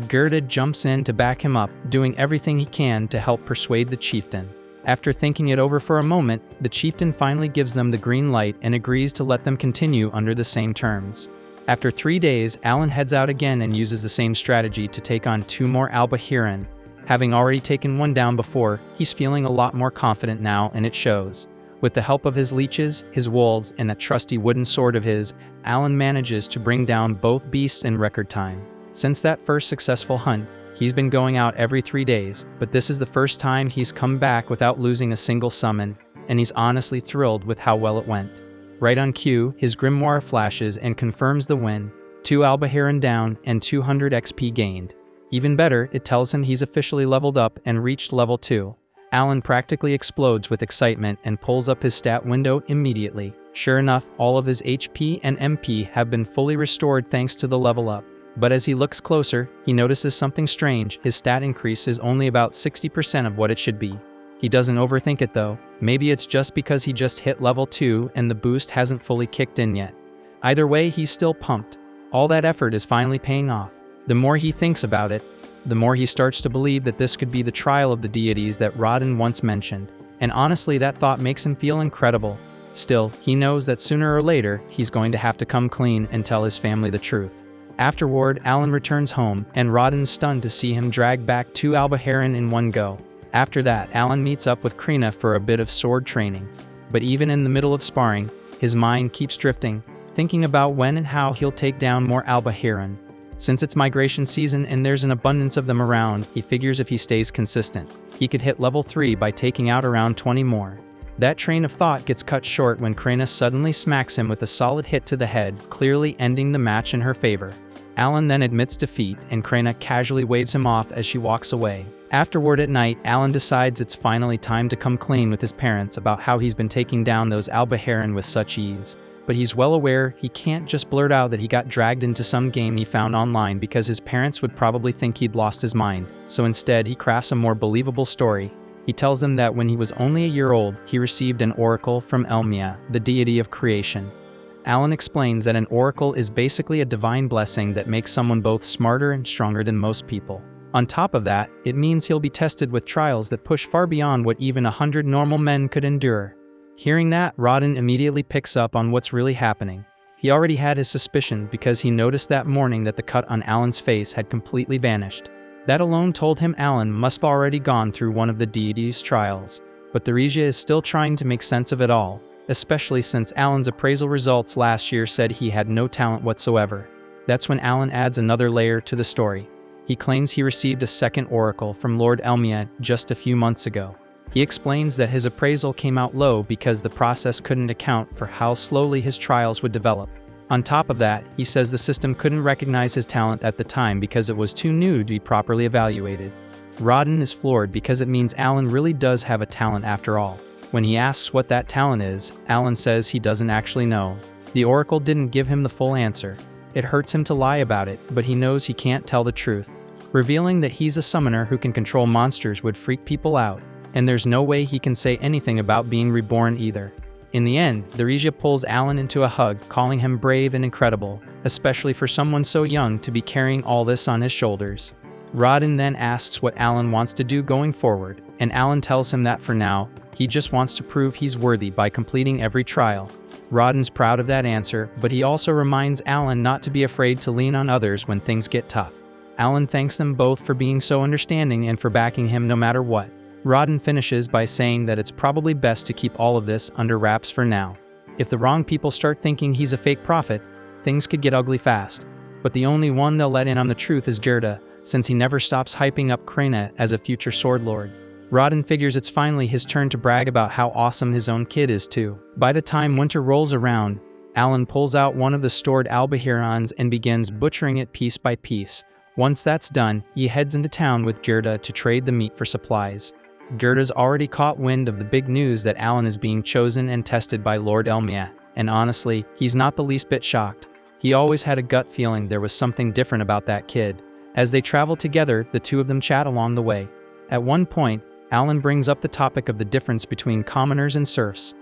Gerda jumps in to back him up, doing everything he can to help persuade the chieftain. After thinking it over for a moment, the chieftain finally gives them the green light and agrees to let them continue under the same terms. After 3 days, Alan heads out again and uses the same strategy to take on 2 more Alba Heron. Having already taken one down before, he's feeling a lot more confident now, and it shows. With the help of his leeches, his wolves, and that trusty wooden sword of his, Alan manages to bring down both beasts in record time. Since that first successful hunt, he's been going out every 3 days, but this is the first time he's come back without losing a single summon, and he's honestly thrilled with how well it went. Right on cue, his grimoire flashes and confirms the win, 2 Alba Heron down and 200 XP gained. Even better, it tells him he's officially leveled up and reached level 2. Alan practically explodes with excitement and pulls up his stat window immediately. Sure enough, all of his HP and MP have been fully restored thanks to the level up. But as he looks closer, he notices something strange. His stat increase is only about 60% of what it should be. He doesn't overthink it though. Maybe it's just because he just hit level 2 and the boost hasn't fully kicked in yet. Either way, he's still pumped. All that effort is finally paying off. The more he thinks about it, the more he starts to believe that this could be the trial of the deities that Rodden once mentioned. And honestly, that thought makes him feel incredible. Still, he knows that sooner or later, he's going to have to come clean and tell his family the truth. Afterward, Alan returns home, and Rodden's stunned to see him drag back 2 Alba Heron in one go. After that, Alan meets up with Krina for a bit of sword training. But even in the middle of sparring, his mind keeps drifting, thinking about when and how he'll take down more Alba Heron. Since it's migration season and there's an abundance of them around, he figures if he stays consistent, he could hit level 3 by taking out around 20 more. That train of thought gets cut short when Krina suddenly smacks him with a solid hit to the head, clearly ending the match in her favor. Alan then admits defeat, and Krina casually waves him off as she walks away. Afterward at night, Alan decides it's finally time to come clean with his parents about how he's been taking down those Alba Heron with such ease. but he's well aware he can't just blurt out that he got dragged into some game he found online because his parents would probably think he'd lost his mind. So instead, he crafts a more believable story. He tells them that when he was only a year old, he received an oracle from Elmia, the deity of creation. Alan explains that an oracle is basically a divine blessing that makes someone both smarter and stronger than most people. On top of that, it means he'll be tested with trials that push far beyond what even 100 normal men could endure. Hearing that, Rodden immediately picks up on what's really happening. He already had his suspicion because he noticed that morning that the cut on Alan's face had completely vanished. That alone told him Alan must have already gone through one of the deity's trials. But the Regia is still trying to make sense of it all, especially since Alan's appraisal results last year said he had no talent whatsoever. That's when Alan adds another layer to the story. He claims he received a second oracle from Lord Elmia just a few months ago. He explains that his appraisal came out low because the process couldn't account for how slowly his trials would develop. On top of that, he says the system couldn't recognize his talent at the time because it was too new to be properly evaluated. Rodden is floored because it means Alan really does have a talent after all. When he asks what that talent is, Alan says he doesn't actually know. The oracle didn't give him the full answer. It hurts him to lie about it, but he knows he can't tell the truth. Revealing that he's a summoner who can control monsters would freak people out, and there's no way he can say anything about being reborn either. In the end, the Regia pulls Alan into a hug, calling him brave and incredible, especially for someone so young to be carrying all this on his shoulders. Rodden then asks what Alan wants to do going forward, and Alan tells him that for now, he just wants to prove he's worthy by completing every trial. Rodden's proud of that answer, but he also reminds Alan not to be afraid to lean on others when things get tough. Alan thanks them both for being so understanding and for backing him no matter what. Rodden finishes by saying that it's probably best to keep all of this under wraps for now. If the wrong people start thinking he's a fake prophet, things could get ugly fast. But the only one they'll let in on the truth is Gerda, since he never stops hyping up Krena as a future sword lord. Rodden figures it's finally his turn to brag about how awesome his own kid is too. By the time winter rolls around, Alan pulls out one of the stored albahirons and begins butchering it piece by piece. Once that's done, he heads into town with Gerda to trade the meat for supplies. Gerda's already caught wind of the big news that Alan is being chosen and tested by Lord Elmia, and honestly, he's not the least bit shocked. He always had a gut feeling there was something different about that kid. As they travel together, the two of them chat along the way. At one point, Alan brings up the topic of the difference between commoners and serfs.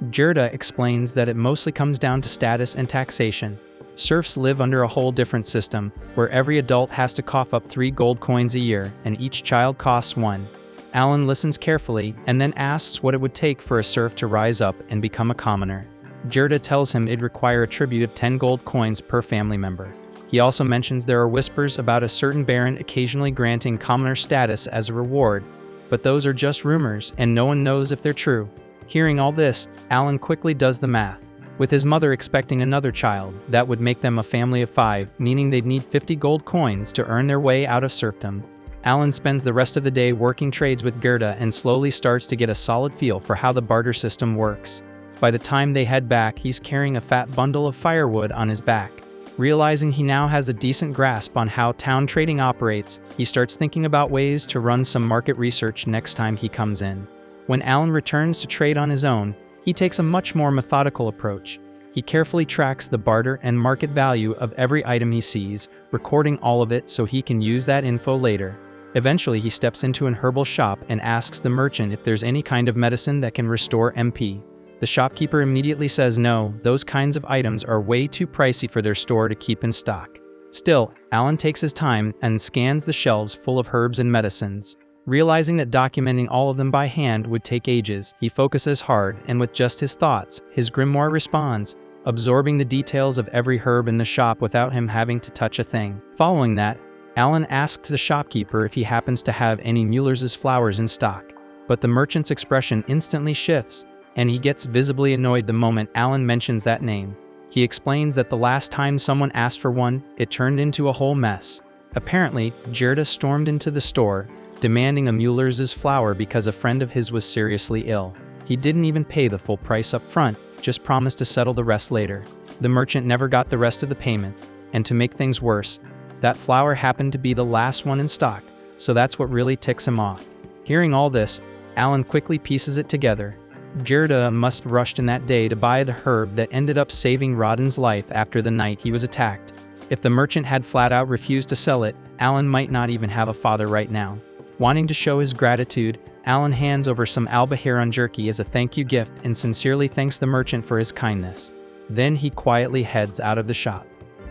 Gerda explains that it mostly comes down to status and taxation. Serfs live under a whole different system, where every adult has to cough up 3 gold coins a year, and each child costs 1. Alan listens carefully, and then asks what it would take for a serf to rise up and become a commoner. Gerda tells him it'd require a tribute of 10 gold coins per family member. He also mentions there are whispers about a certain baron occasionally granting commoner status as a reward, but those are just rumors, and no one knows if they're true. Hearing all this, Alan quickly does the math. With his mother expecting another child, that would make them a family of 5, meaning they'd need 50 gold coins to earn their way out of serfdom. Alan spends the rest of the day working trades with Gerda and slowly starts to get a solid feel for how the barter system works. By the time they head back, he's carrying a fat bundle of firewood on his back. Realizing he now has a decent grasp on how town trading operates, he starts thinking about ways to run some market research next time he comes in. When Alan returns to trade on his own, he takes a much more methodical approach. He carefully tracks the barter and market value of every item he sees, recording all of it so he can use that info later. Eventually, he steps into an herbal shop and asks the merchant if there's any kind of medicine that can restore MP. The shopkeeper immediately says no, those kinds of items are way too pricey for their store to keep in stock. Still, Alan takes his time and scans the shelves full of herbs and medicines. Realizing that documenting all of them by hand would take ages, he focuses hard, and with just his thoughts, his grimoire responds, absorbing the details of every herb in the shop without him having to touch a thing. Following that, Alan asks the shopkeeper if he happens to have any Müller's flowers in stock. But the merchant's expression instantly shifts, and he gets visibly annoyed the moment Alan mentions that name. He explains that the last time someone asked for one, it turned into a whole mess. Apparently, Gerda stormed into the store, demanding a Müller's flower because a friend of his was seriously ill. He didn't even pay the full price up front, just promised to settle the rest later. The merchant never got the rest of the payment, and to make things worse, that flower happened to be the last one in stock, so that's what really ticks him off. Hearing all this, Alan quickly pieces it together. Gerda must have rushed in that day to buy the herb that ended up saving Rodden's life after the night he was attacked. If the merchant had flat out refused to sell it, Alan might not even have a father right now. Wanting to show his gratitude, Alan hands over some albaharon jerky as a thank you gift and sincerely thanks the merchant for his kindness. Then he quietly heads out of the shop.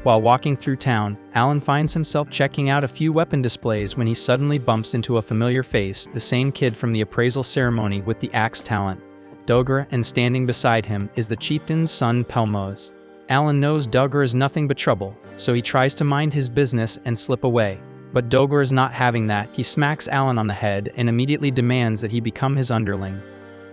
While walking through town, Alan finds himself checking out a few weapon displays when he suddenly bumps into a familiar face, the same kid from the appraisal ceremony with the axe talent, Dogra, and standing beside him is the chieftain's son Pelmos. Alan knows Dogra is nothing but trouble, so he tries to mind his business and slip away. But Dogra is not having that. He smacks Alan on the head and immediately demands that he become his underling.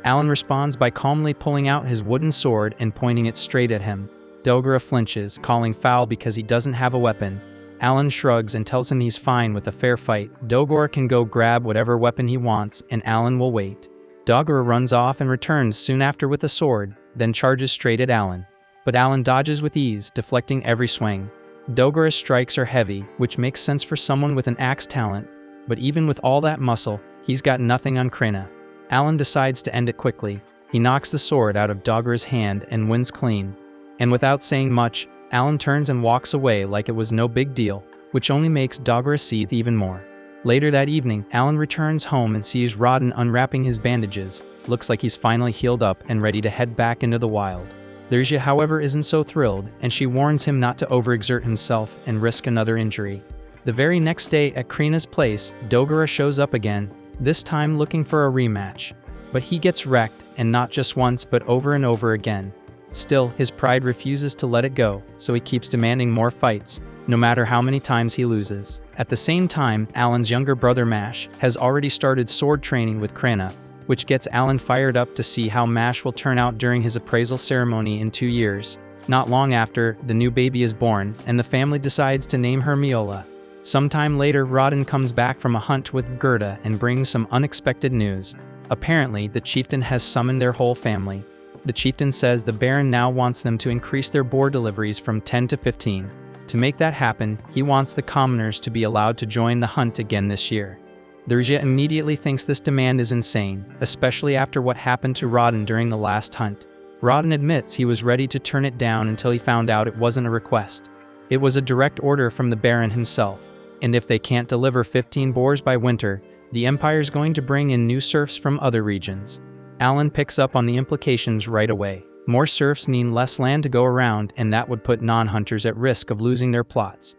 Alan responds by calmly pulling out his wooden sword and pointing it straight at him. Dogra flinches, calling foul because he doesn't have a weapon. Alan shrugs and tells him he's fine with a fair fight. Dogra can go grab whatever weapon he wants, and Alan will wait. Dogra runs off and returns soon after with a sword, then charges straight at Alan. But Alan dodges with ease, deflecting every swing. Dogra's strikes are heavy, which makes sense for someone with an axe talent, but even with all that muscle, he's got nothing on Krina. Alan decides to end it quickly. He knocks the sword out of Dogra's hand and wins clean. And without saying much, Alan turns and walks away like it was no big deal, which only makes Dogra seethe even more. Later that evening, Alan returns home and sees Rodden unwrapping his bandages. Looks like he's finally healed up and ready to head back into the wild. Lersia, however, isn't so thrilled, and she warns him not to overexert himself and risk another injury. The very next day at Krina's place, Dogra shows up again, this time looking for a rematch. But he gets wrecked, and not just once but over and over again. Still, his pride refuses to let it go, so he keeps demanding more fights, no matter how many times he loses. At the same time, Alan's younger brother Mash has already started sword training with Krina, which gets Alan fired up to see how Mash will turn out during his appraisal ceremony in 2 years. Not long after, the new baby is born, and the family decides to name her Miola. Sometime later, Rodden comes back from a hunt with Gerda and brings some unexpected news. Apparently, the chieftain has summoned their whole family. The chieftain says the Baron now wants them to increase their boar deliveries from 10 to 15. To make that happen, he wants the commoners to be allowed to join the hunt again this year. Lersia immediately thinks this demand is insane, especially after what happened to Rodden during the last hunt. Rodden admits he was ready to turn it down until he found out it wasn't a request. It was a direct order from the Baron himself, and if they can't deliver 15 boars by winter, the Empire's going to bring in new serfs from other regions. Alan picks up on the implications right away. More serfs mean less land to go around, and that would put non-hunters at risk of losing their plots.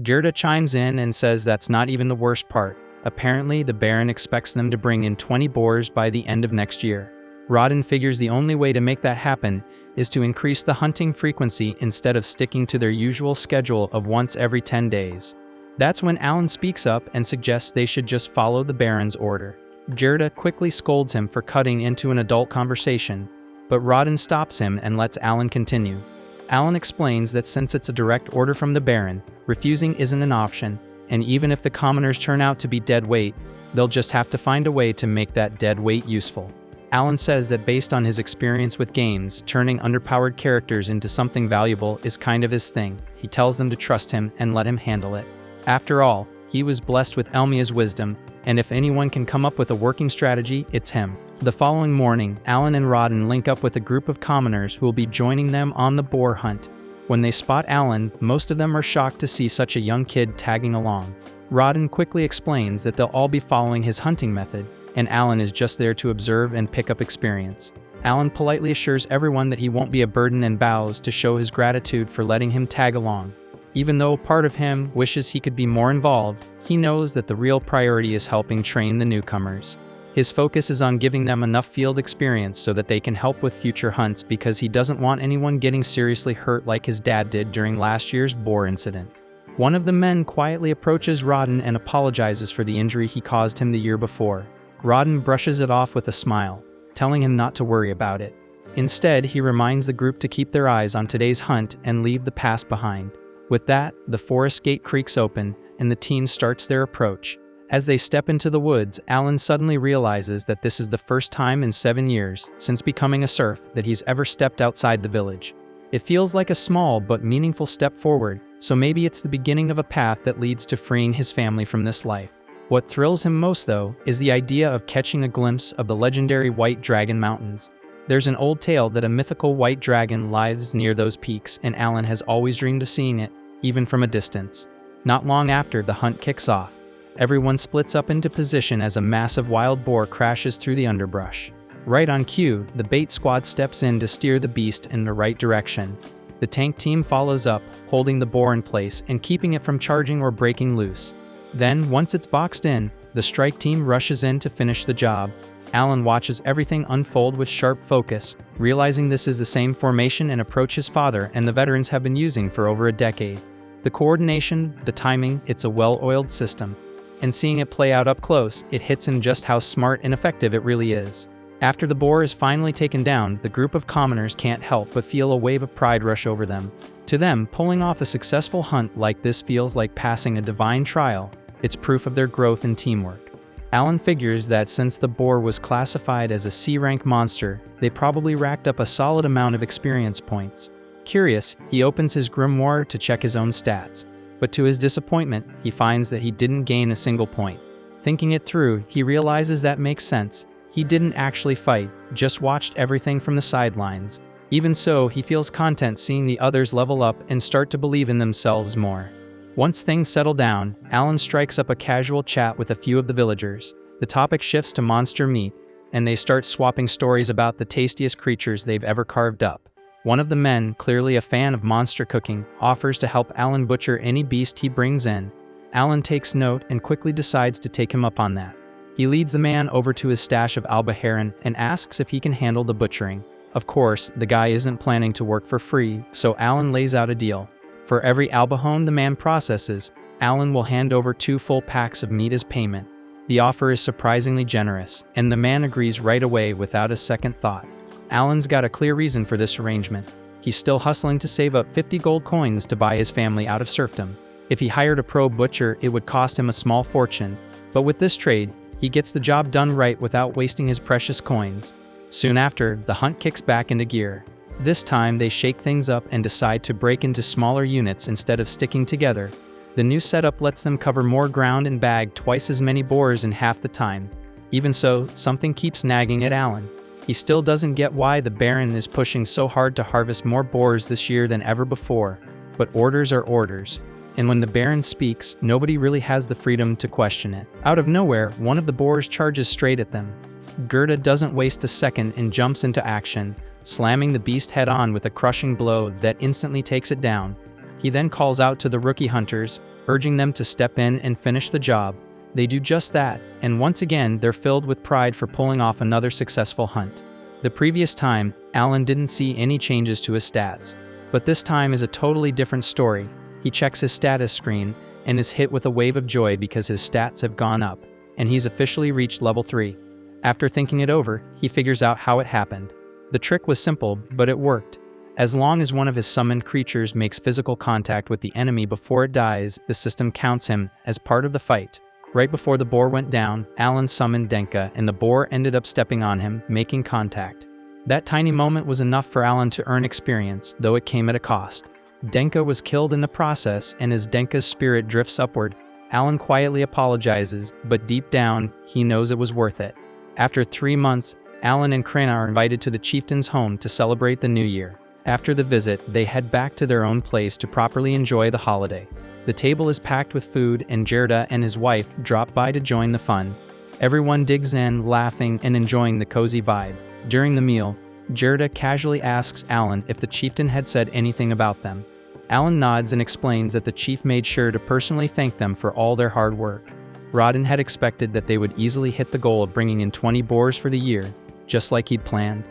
Gerda chimes in and says that's not even the worst part. Apparently, the Baron expects them to bring in 20 boars by the end of next year. Rodden figures the only way to make that happen is to increase the hunting frequency instead of sticking to their usual schedule of once every 10 days. That's when Alan speaks up and suggests they should just follow the Baron's order. Gerda quickly scolds him for cutting into an adult conversation, but Rodden stops him and lets Alan continue. Alan explains that since it's a direct order from the Baron, refusing isn't an option, and even if the commoners turn out to be dead weight, they'll just have to find a way to make that dead weight useful. Alan says that based on his experience with games, turning underpowered characters into something valuable is kind of his thing. He tells them to trust him and let him handle it. After all, he was blessed with Elmia's wisdom, and if anyone can come up with a working strategy, it's him. The following morning, Alan and Rodden link up with a group of commoners who will be joining them on the boar hunt. When they spot Alan, most of them are shocked to see such a young kid tagging along. Rodden quickly explains that they'll all be following his hunting method, and Alan is just there to observe and pick up experience. Alan politely assures everyone that he won't be a burden and bows to show his gratitude for letting him tag along. Even though part of him wishes he could be more involved, he knows that the real priority is helping train the newcomers. His focus is on giving them enough field experience so that they can help with future hunts because he doesn't want anyone getting seriously hurt like his dad did during last year's boar incident. One of the men quietly approaches Rodden and apologizes for the injury he caused him the year before. Rodden brushes it off with a smile, telling him not to worry about it. Instead, he reminds the group to keep their eyes on today's hunt and leave the past behind. With that, the forest gate creaks open, and the team starts their approach. As they step into the woods, Alan suddenly realizes that this is the first time in 7 years, since becoming a serf, that he's ever stepped outside the village. It feels like a small but meaningful step forward, so maybe it's the beginning of a path that leads to freeing his family from this life. What thrills him most, though, is the idea of catching a glimpse of the legendary White Dragon Mountains. There's an old tale that a mythical white dragon lies near those peaks, and Alan has always dreamed of seeing it, even from a distance. Not long after the hunt kicks off, everyone splits up into position as a massive wild boar crashes through the underbrush. Right on cue, the bait squad steps in to steer the beast in the right direction. The tank team follows up, holding the boar in place and keeping it from charging or breaking loose. Then, once it's boxed in, the strike team rushes in to finish the job. Alan watches everything unfold with sharp focus, realizing this is the same formation and approach his father and the veterans have been using for over a decade. The coordination, the timing, it's a well-oiled system. And seeing it play out up close, it hits him just how smart and effective it really is. After the boar is finally taken down, the group of commoners can't help but feel a wave of pride rush over them. To them, pulling off a successful hunt like this feels like passing a divine trial. It's proof of their growth and teamwork. Alan figures that since the boar was classified as a C-rank monster, they probably racked up a solid amount of experience points. Curious, he opens his grimoire to check his own stats. But to his disappointment, he finds that he didn't gain a single point. Thinking it through, he realizes that makes sense. He didn't actually fight, just watched everything from the sidelines. Even so, he feels content seeing the others level up and start to believe in themselves more. Once things settle down, Alan strikes up a casual chat with a few of the villagers. The topic shifts to monster meat, and they start swapping stories about the tastiest creatures they've ever carved up. One of the men, clearly a fan of monster cooking, offers to help Alan butcher any beast he brings in. Alan takes note and quickly decides to take him up on that. He leads the man over to his stash of albaharen and asks if he can handle the butchering. Of course, the guy isn't planning to work for free, so Alan lays out a deal. For every albahone the man processes, Alan will hand over 2 full packs of meat as payment. The offer is surprisingly generous, and the man agrees right away without a second thought. Alan's got a clear reason for this arrangement. He's still hustling to save up 50 gold coins to buy his family out of serfdom. If he hired a pro butcher, it would cost him a small fortune. But with this trade, he gets the job done right without wasting his precious coins. Soon after, the hunt kicks back into gear. This time, they shake things up and decide to break into smaller units instead of sticking together. The new setup lets them cover more ground and bag twice as many boars in half the time. Even so, something keeps nagging at Alan. He still doesn't get why the Baron is pushing so hard to harvest more boars this year than ever before. But orders are orders. And when the Baron speaks, nobody really has the freedom to question it. Out of nowhere, one of the boars charges straight at them. Gerda doesn't waste a second and jumps into action, slamming the beast head-on with a crushing blow that instantly takes it down. He then calls out to the rookie hunters, urging them to step in and finish the job. They do just that, and once again they're filled with pride for pulling off another successful hunt. The previous time, Alan didn't see any changes to his stats, but this time is a totally different story. He checks his status screen and is hit with a wave of joy because his stats have gone up, and he's officially reached level 3. After thinking it over, he figures out how it happened. The trick was simple, but it worked. As long as one of his summoned creatures makes physical contact with the enemy before it dies, the system counts him as part of the fight. Right before the boar went down, Alan summoned Denka, and the boar ended up stepping on him, making contact. That tiny moment was enough for Alan to earn experience, though it came at a cost. Denka was killed in the process, and as Denka's spirit drifts upward, Alan quietly apologizes, but deep down, he knows it was worth it. After 3 months, Alan and Krena are invited to the chieftain's home to celebrate the new year. After the visit, they head back to their own place to properly enjoy the holiday. The table is packed with food, and Gerda and his wife drop by to join the fun. Everyone digs in, laughing and enjoying the cozy vibe. During the meal, Gerda casually asks Alan if the chieftain had said anything about them. Alan nods and explains that the chief made sure to personally thank them for all their hard work. Rodden had expected that they would easily hit the goal of bringing in 20 boars for the year, just like he'd planned.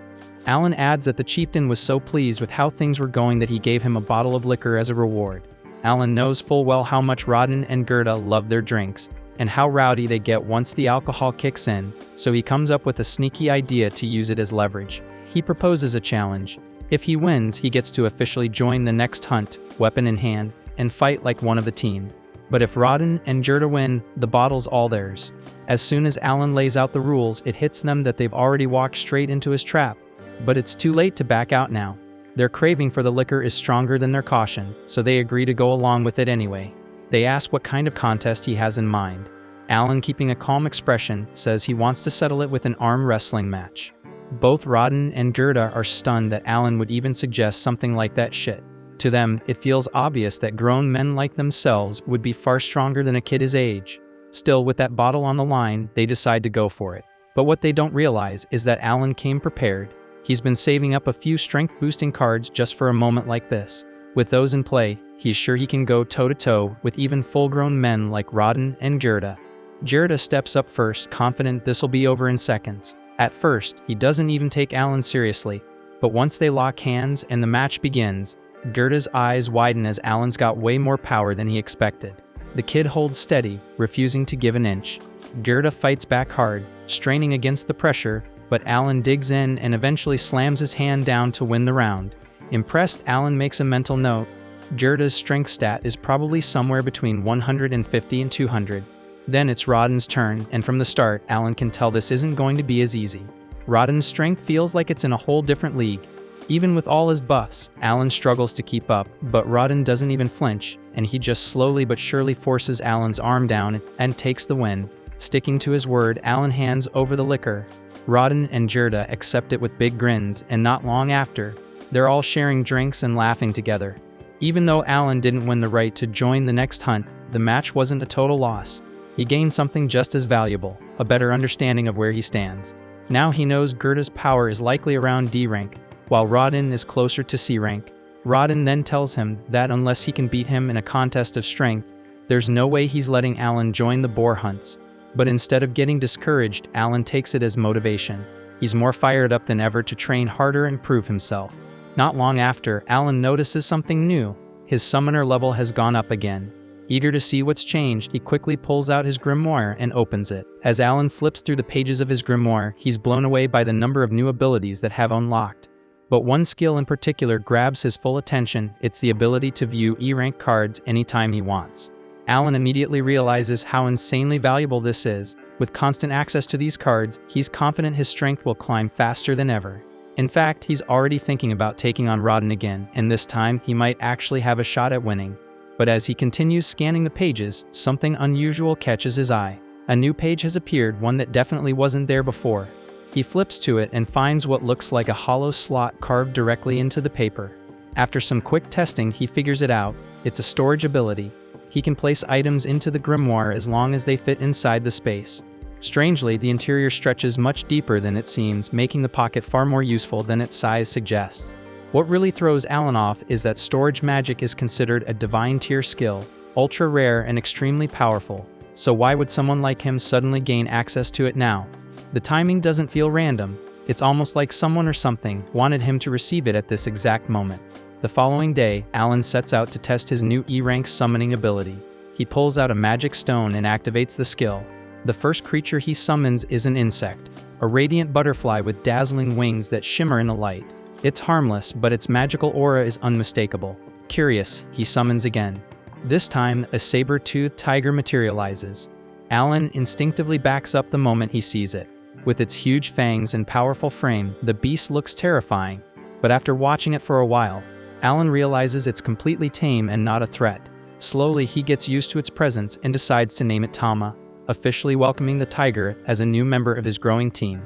Alan adds that the chieftain was so pleased with how things were going that he gave him a bottle of liquor as a reward. Alan knows full well how much Rodden and Gerda love their drinks, and how rowdy they get once the alcohol kicks in, so he comes up with a sneaky idea to use it as leverage. He proposes a challenge. If he wins, he gets to officially join the next hunt, weapon in hand, and fight like one of the team. But if Rodden and Gerda win, the bottle's all theirs. As soon as Alan lays out the rules, it hits them that they've already walked straight into his trap. But it's too late to back out now. Their craving for the liquor is stronger than their caution, so they agree to go along with it anyway. They ask what kind of contest he has in mind. Alan, keeping a calm expression, says he wants to settle it with an arm wrestling match. Both Rodden and Gerda are stunned that Alan would even suggest something like that shit. To them, it feels obvious that grown men like themselves would be far stronger than a kid his age. Still, with that bottle on the line, they decide to go for it. But what they don't realize is that Alan came prepared. He's been saving up a few strength-boosting cards just for a moment like this. With those in play, he's sure he can go toe-to-toe with even full-grown men like Rodden and Gerda. Gerda steps up first, confident this'll be over in seconds. At first, he doesn't even take Alan seriously, but once they lock hands and the match begins, Gerda's eyes widen as Alan's got way more power than he expected. The kid holds steady, refusing to give an inch. Gerda fights back hard, straining against the pressure, but Alan digs in and eventually slams his hand down to win the round. Impressed, Alan makes a mental note. Gerda's strength stat is probably somewhere between 150 and 200. Then it's Rodden's turn, and from the start, Alan can tell this isn't going to be as easy. Rodden's strength feels like it's in a whole different league. Even with all his buffs, Alan struggles to keep up, but Rodden doesn't even flinch, and he just slowly but surely forces Alan's arm down and takes the win. Sticking to his word, Alan hands over the liquor. Rodden and Gerda accept it with big grins, and not long after, they're all sharing drinks and laughing together. Even though Alan didn't win the right to join the next hunt, the match wasn't a total loss. He gained something just as valuable, a better understanding of where he stands. Now he knows Gerda's power is likely around D rank, while Rodden is closer to C rank. Rodden then tells him that unless he can beat him in a contest of strength, there's no way he's letting Alan join the boar hunts. But instead of getting discouraged, Alan takes it as motivation. He's more fired up than ever to train harder and prove himself. Not long after, Alan notices something new. His summoner level has gone up again. Eager to see what's changed, he quickly pulls out his grimoire and opens it. As Alan flips through the pages of his grimoire, he's blown away by the number of new abilities that have unlocked. But one skill in particular grabs his full attention. It's the ability to view E-rank cards anytime he wants. Alan immediately realizes how insanely valuable this is. With constant access to these cards, he's confident his strength will climb faster than ever. In fact, he's already thinking about taking on Rodden again, and this time he might actually have a shot at winning. But as he continues scanning the pages, something unusual catches his eye. A new page has appeared, one that definitely wasn't there before. He flips to it and finds what looks like a hollow slot carved directly into the paper. After some quick testing, he figures it out. It's a storage ability. He can place items into the grimoire as long as they fit inside the space. Strangely, the interior stretches much deeper than it seems, making the pocket far more useful than its size suggests. What really throws Alan off is that storage magic is considered a divine tier skill, ultra rare and extremely powerful. So why would someone like him suddenly gain access to it now? The timing doesn't feel random. It's almost like someone or something wanted him to receive it at this exact moment. The following day, Alan sets out to test his new E-rank summoning ability. He pulls out a magic stone and activates the skill. The first creature he summons is an insect, a radiant butterfly with dazzling wings that shimmer in the light. It's harmless, but its magical aura is unmistakable. Curious, he summons again. This time, a saber-toothed tiger materializes. Alan instinctively backs up the moment he sees it. With its huge fangs and powerful frame, the beast looks terrifying. But after watching it for a while, Alan realizes it's completely tame and not a threat. Slowly, he gets used to its presence and decides to name it Tama, officially welcoming the tiger as a new member of his growing team.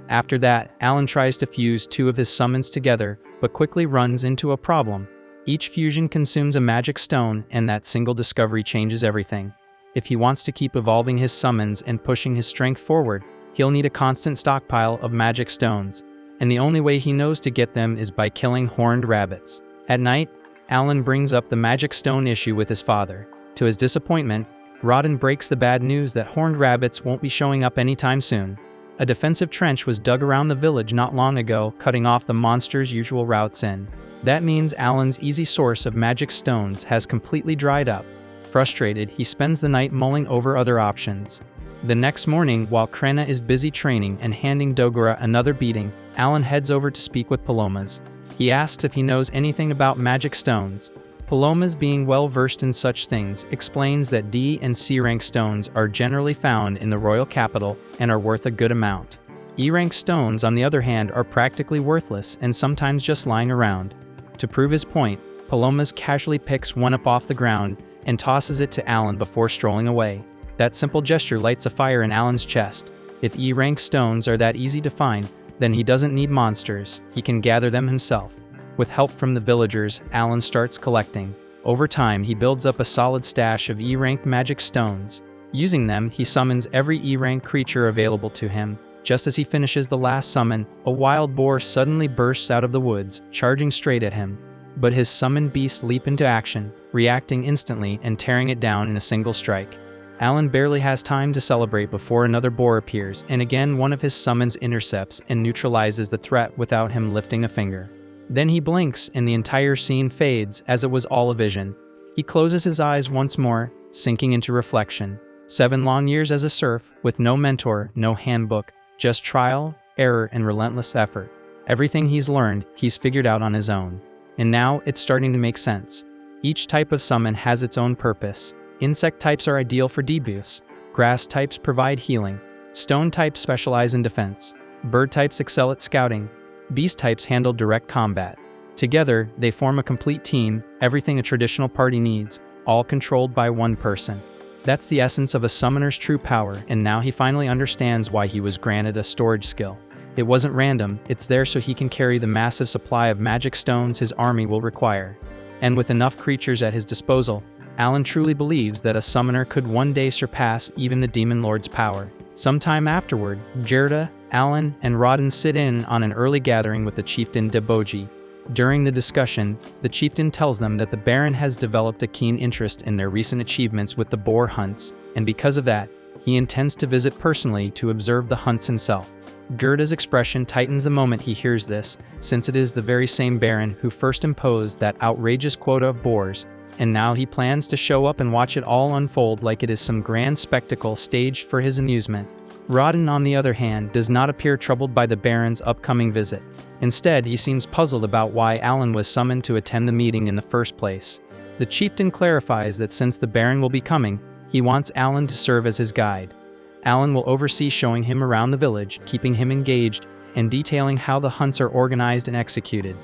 After that, Alan tries to fuse two of his summons together, but quickly runs into a problem. Each fusion consumes a magic stone, and that single discovery changes everything. If he wants to keep evolving his summons and pushing his strength forward, he'll need a constant stockpile of magic stones. And the only way he knows to get them is by killing horned rabbits. At night, Alan brings up the magic stone issue with his father. To his disappointment, Rodden breaks the bad news that horned rabbits won't be showing up anytime soon. A defensive trench was dug around the village not long ago, cutting off the monster's usual routes in. That means Alan's easy source of magic stones has completely dried up. Frustrated, he spends the night mulling over other options. The next morning, while Krena is busy training and handing Dogora another beating, Alan heads over to speak with Palomas. He asks if he knows anything about magic stones. Palomas, being well versed in such things, explains that D and C rank stones are generally found in the royal capital and are worth a good amount. E rank stones, on the other hand, are practically worthless and sometimes just lying around. To prove his point, Palomas casually picks one up off the ground and tosses it to Alan before strolling away. That simple gesture lights a fire in Alan's chest. If E rank stones are that easy to find, Then he doesn't need monsters, he can gather them himself. With help from the villagers, Alan starts collecting. Over time, he builds up a solid stash of E-rank magic stones. Using them, he summons every E-rank creature available to him. Just as he finishes the last summon, a wild boar suddenly bursts out of the woods, charging straight at him. But his summoned beasts leap into action, reacting instantly and tearing it down in a single strike. Alan barely has time to celebrate before another boar appears, and again one of his summons intercepts and neutralizes the threat without him lifting a finger. Then he blinks and the entire scene fades as it was all a vision. He closes his eyes once more, sinking into reflection. 7 long years as a serf, with no mentor, no handbook, just trial, error, and relentless effort. Everything he's learned, he's figured out on his own. And now, it's starting to make sense. Each type of summon has its own purpose. Insect types are ideal for debuffs. Grass types provide healing. Stone types specialize in defense. Bird types excel at scouting. Beast types handle direct combat. Together, they form a complete team, everything a traditional party needs, all controlled by one person. That's the essence of a summoner's true power, and now he finally understands why he was granted a storage skill. It wasn't random, it's there so he can carry the massive supply of magic stones his army will require. And with enough creatures at his disposal, Alan truly believes that a summoner could one day surpass even the Demon Lord's power. Sometime afterward, Gerda, Alan, and Rodden sit in on an early gathering with the chieftain Deboji. During the discussion, the chieftain tells them that the Baron has developed a keen interest in their recent achievements with the boar hunts, and because of that, he intends to visit personally to observe the hunts himself. Gerda's expression tightens the moment he hears this, since it is the very same Baron who first imposed that outrageous quota of boars, and now he plans to show up and watch it all unfold like it is some grand spectacle staged for his amusement. Rodden, on the other hand, does not appear troubled by the Baron's upcoming visit. Instead, he seems puzzled about why Alan was summoned to attend the meeting in the first place. The chieftain clarifies that since the Baron will be coming, he wants Alan to serve as his guide. Alan will oversee showing him around the village, keeping him engaged, and detailing how the hunts are organized and executed.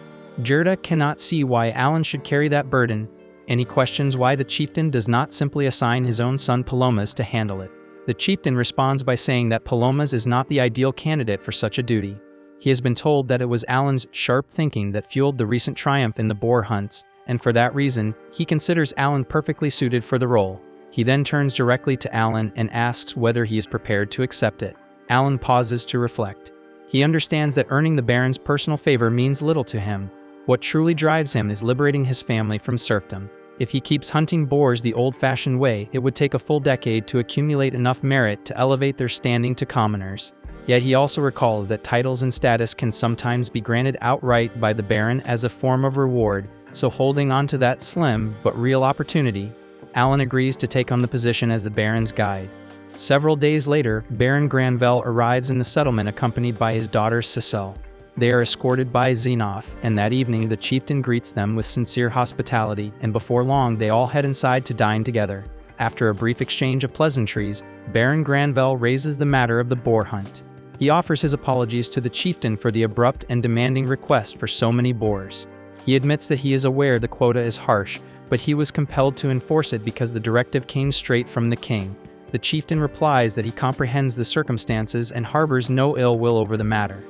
Gerda cannot see why Alan should carry that burden, and he questions why the chieftain does not simply assign his own son Palomas to handle it. The chieftain responds by saying that Palomas is not the ideal candidate for such a duty. He has been told that it was Alan's sharp thinking that fueled the recent triumph in the boar hunts, and for that reason, he considers Alan perfectly suited for the role. He then turns directly to Alan and asks whether he is prepared to accept it. Alan pauses to reflect. He understands that earning the Baron's personal favor means little to him. What truly drives him is liberating his family from serfdom. If he keeps hunting boars the old-fashioned way, it would take a full decade to accumulate enough merit to elevate their standing to commoners. Yet he also recalls that titles and status can sometimes be granted outright by the Baron as a form of reward, so holding on to that slim but real opportunity, Alan agrees to take on the position as the Baron's guide. Several days later, Baron Granvelle arrives in the settlement accompanied by his daughter Cecile. They are escorted by Xenoth, and that evening the chieftain greets them with sincere hospitality, and before long they all head inside to dine together. After a brief exchange of pleasantries, Baron Granvelle raises the matter of the boar hunt. He offers his apologies to the chieftain for the abrupt and demanding request for so many boars. He admits that he is aware the quota is harsh, but he was compelled to enforce it because the directive came straight from the king. The chieftain replies that he comprehends the circumstances and harbors no ill will over the matter.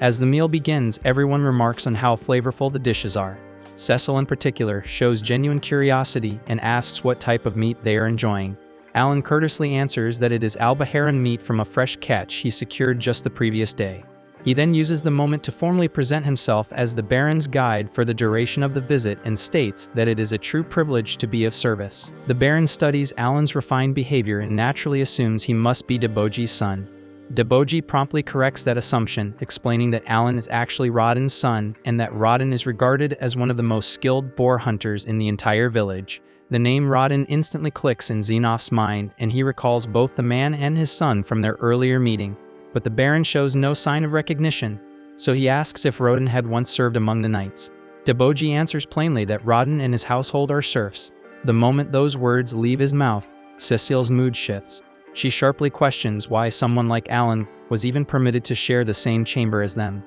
As the meal begins, everyone remarks on how flavorful the dishes are. Cecil in particular shows genuine curiosity and asks what type of meat they are enjoying. Alan courteously answers that it is albaharan meat from a fresh catch he secured just the previous day. He then uses the moment to formally present himself as the Baron's guide for the duration of the visit and states that it is a true privilege to be of service. The Baron studies Alan's refined behavior and naturally assumes he must be Deboji's son. Deboji promptly corrects that assumption, explaining that Alan is actually Rodden's son and that Rodden is regarded as one of the most skilled boar hunters in the entire village. The name Rodden instantly clicks in Xenoph's mind, and he recalls both the man and his son from their earlier meeting. But the Baron shows no sign of recognition, so he asks if Rodden had once served among the knights. Deboji answers plainly that Rodden and his household are serfs. The moment those words leave his mouth, Cecile's mood shifts. She sharply questions why someone like Alan was even permitted to share the same chamber as them.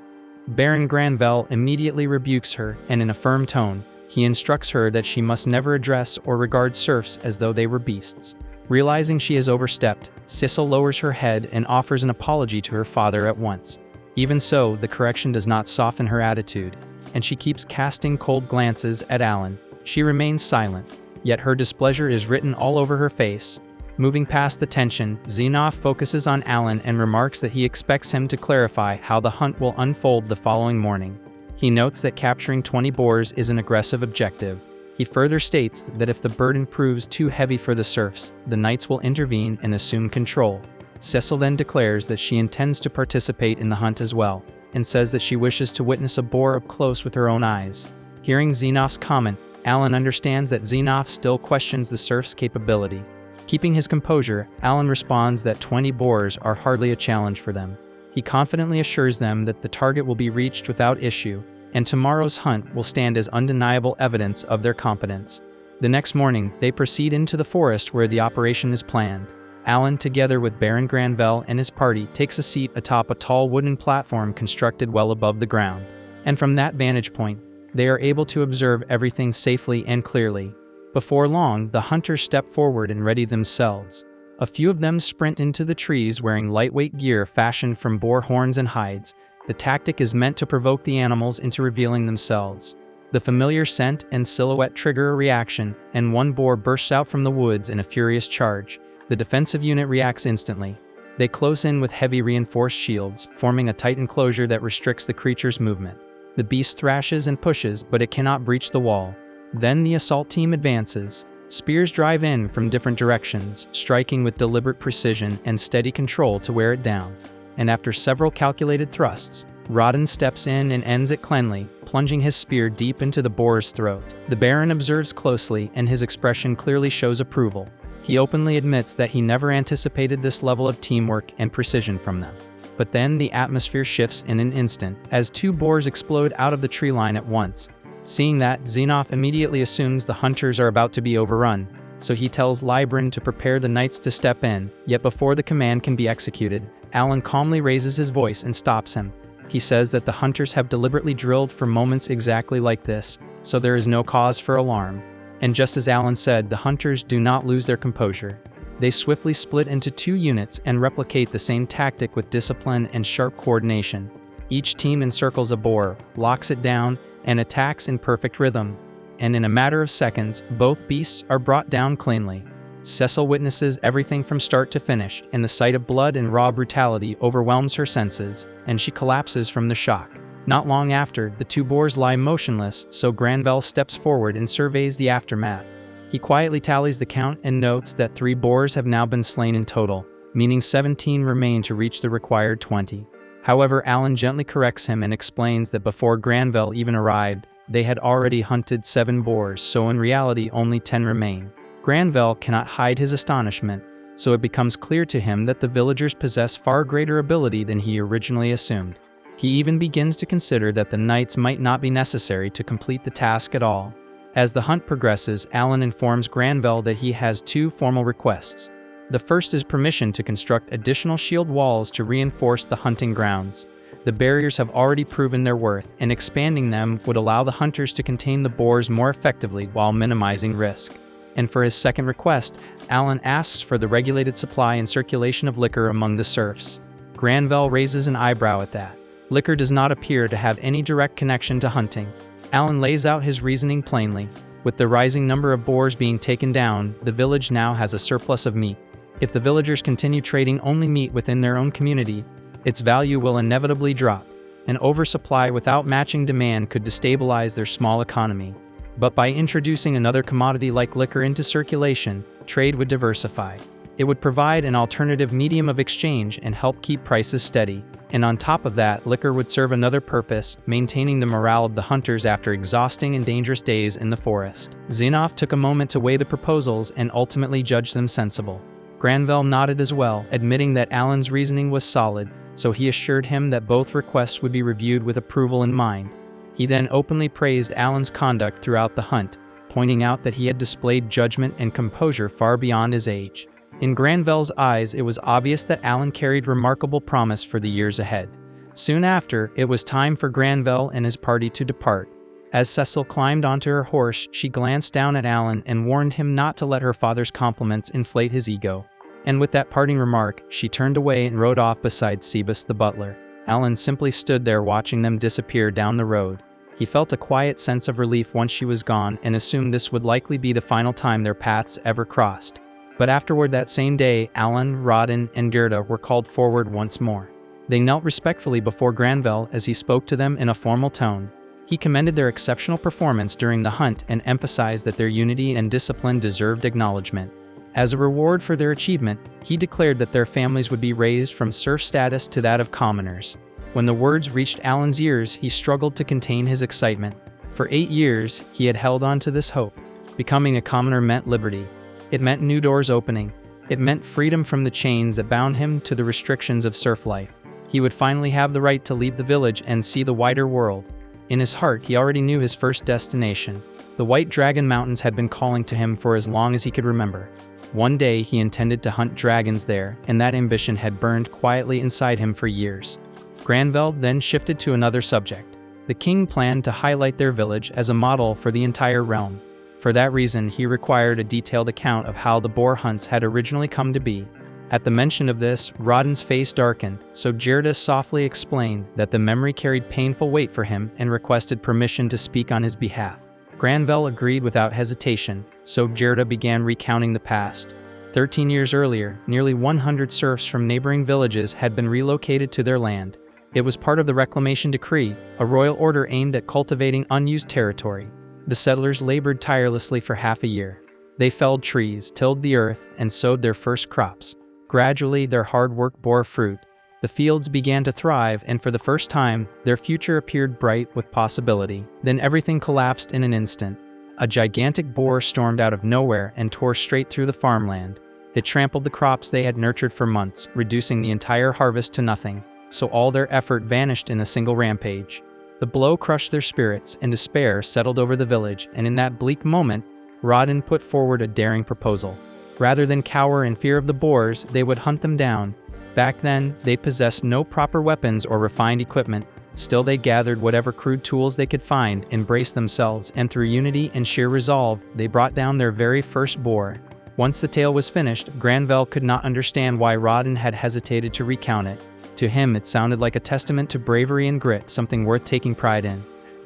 Baron Granvelle immediately rebukes her, and in a firm tone, he instructs her that she must never address or regard serfs as though they were beasts. Realizing she has overstepped, Cecile lowers her head and offers an apology to her father at once. Even so, the correction does not soften her attitude, and she keeps casting cold glances at Alan. She remains silent, yet her displeasure is written all over her face. Moving past the tension, Xenoph focuses on Alan and remarks that he expects him to clarify how the hunt will unfold the following morning. He notes that capturing 20 boars is an aggressive objective. He further states that if the burden proves too heavy for the serfs, the knights will intervene and assume control. Cecil then declares that she intends to participate in the hunt as well, and says that she wishes to witness a boar up close with her own eyes. Hearing Xenoph's comment, Alan understands that Xenoph still questions the serf's capability. Keeping his composure, Alan responds that 20 boars are hardly a challenge for them. He confidently assures them that the target will be reached without issue, and tomorrow's hunt will stand as undeniable evidence of their competence. The next morning, they proceed into the forest where the operation is planned. Alan, together with Baron Granvelle and his party, takes a seat atop a tall wooden platform constructed well above the ground. And from that vantage point, they are able to observe everything safely and clearly. Before long, the hunters step forward and ready themselves. A few of them sprint into the trees wearing lightweight gear fashioned from boar horns and hides. The tactic is meant to provoke the animals into revealing themselves. The familiar scent and silhouette trigger a reaction, and one boar bursts out from the woods in a furious charge. The defensive unit reacts instantly. They close in with heavy reinforced shields, forming a tight enclosure that restricts the creature's movement. The beast thrashes and pushes, but it cannot breach the wall. Then the assault team advances. Spears drive in from different directions, striking with deliberate precision and steady control to wear it down. And after several calculated thrusts, Rodden steps in and ends it cleanly, plunging his spear deep into the boar's throat. The Baron observes closely, and his expression clearly shows approval. He openly admits that he never anticipated this level of teamwork and precision from them. But then the atmosphere shifts in an instant, as two boars explode out of the tree line at once. Seeing that, Xenoph immediately assumes the hunters are about to be overrun, so he tells Libran to prepare the knights to step in, yet before the command can be executed, Alan calmly raises his voice and stops him. He says that the hunters have deliberately drilled for moments exactly like this, so there is no cause for alarm. And just as Alan said, the hunters do not lose their composure. They swiftly split into two units and replicate the same tactic with discipline and sharp coordination. Each team encircles a boar, locks it down, and attacks in perfect rhythm. And in a matter of seconds, both beasts are brought down cleanly. Cecil witnesses everything from start to finish, and the sight of blood and raw brutality overwhelms her senses, and she collapses from the shock. Not long after, the two boars lie motionless, so Granvelle steps forward and surveys the aftermath. He quietly tallies the count and notes that 3 boars have now been slain in total, meaning 17 remain to reach the required 20. However, Alan gently corrects him and explains that before Granvelle even arrived, they had already hunted 7 boars, so in reality only 10 remain. Granvelle cannot hide his astonishment, so it becomes clear to him that the villagers possess far greater ability than he originally assumed. He even begins to consider that the knights might not be necessary to complete the task at all. As the hunt progresses, Alan informs Granvelle that he has 2 formal requests. The first is permission to construct additional shield walls to reinforce the hunting grounds. The barriers have already proven their worth, and expanding them would allow the hunters to contain the boars more effectively while minimizing risk. And for his second request, Alan asks for the regulated supply and circulation of liquor among the serfs. Granvelle raises an eyebrow at that. Liquor does not appear to have any direct connection to hunting. Alan lays out his reasoning plainly. With the rising number of boars being taken down, the village now has a surplus of meat. If the villagers continue trading only meat within their own community, its value will inevitably drop. An oversupply without matching demand could destabilize their small economy. But by introducing another commodity like liquor into circulation, trade would diversify. It would provide an alternative medium of exchange and help keep prices steady. And on top of that, liquor would serve another purpose, maintaining the morale of the hunters after exhausting and dangerous days in the forest. Xenoph took a moment to weigh the proposals and ultimately judged them sensible. Granvelle nodded as well, admitting that Alan's reasoning was solid, so he assured him that both requests would be reviewed with approval in mind. He then openly praised Alan's conduct throughout the hunt, pointing out that he had displayed judgment and composure far beyond his age. In Granvelle's eyes, it was obvious that Alan carried remarkable promise for the years ahead. Soon after, it was time for Granvelle and his party to depart. As Cecil climbed onto her horse, she glanced down at Alan and warned him not to let her father's compliments inflate his ego. And with that parting remark, she turned away and rode off beside Sebus the butler. Alan simply stood there watching them disappear down the road. He felt a quiet sense of relief once she was gone and assumed this would likely be the final time their paths ever crossed. But afterward that same day, Alan, Rodin, and Gerda were called forward once more. They knelt respectfully before Granville as he spoke to them in a formal tone. He commended their exceptional performance during the hunt and emphasized that their unity and discipline deserved acknowledgement. As a reward for their achievement, he declared that their families would be raised from serf status to that of commoners. When the words reached Alan's ears, he struggled to contain his excitement. For 8 years, he had held on to this hope. Becoming a commoner meant liberty. It meant new doors opening. It meant freedom from the chains that bound him to the restrictions of serf life. He would finally have the right to leave the village and see the wider world. In his heart, he already knew his first destination. The White Dragon Mountains had been calling to him for as long as he could remember. One day, he intended to hunt dragons there, and that ambition had burned quietly inside him for years. Granville then shifted to another subject. The king planned to highlight their village as a model for the entire realm. For that reason, he required a detailed account of how the boar hunts had originally come to be. At the mention of this, Rodin's face darkened, so Gerda softly explained that the memory carried painful weight for him and requested permission to speak on his behalf. Granville agreed without hesitation, so Gerda began recounting the past. 13 years earlier, nearly 100 serfs from neighboring villages had been relocated to their land. It was part of the Reclamation Decree, a royal order aimed at cultivating unused territory. The settlers labored tirelessly for half a year. They felled trees, tilled the earth, and sowed their first crops. Gradually, their hard work bore fruit. The fields began to thrive, and for the first time, their future appeared bright with possibility. Then everything collapsed in an instant. A gigantic boar stormed out of nowhere and tore straight through the farmland. It trampled the crops they had nurtured for months, reducing the entire harvest to nothing. So all their effort vanished in a single rampage. The blow crushed their spirits, and despair settled over the village, and in that bleak moment, Rodin put forward a daring proposal. Rather than cower in fear of the boars, they would hunt them down. Back then, they possessed no proper weapons or refined equipment. Still, they gathered whatever crude tools they could find, embraced themselves, and through unity and sheer resolve, they brought down their very first boar. Once the tale was finished, Granville could not understand why Rodin had hesitated to recount it. To him, it sounded like a testament to bravery and grit, something worth taking pride in.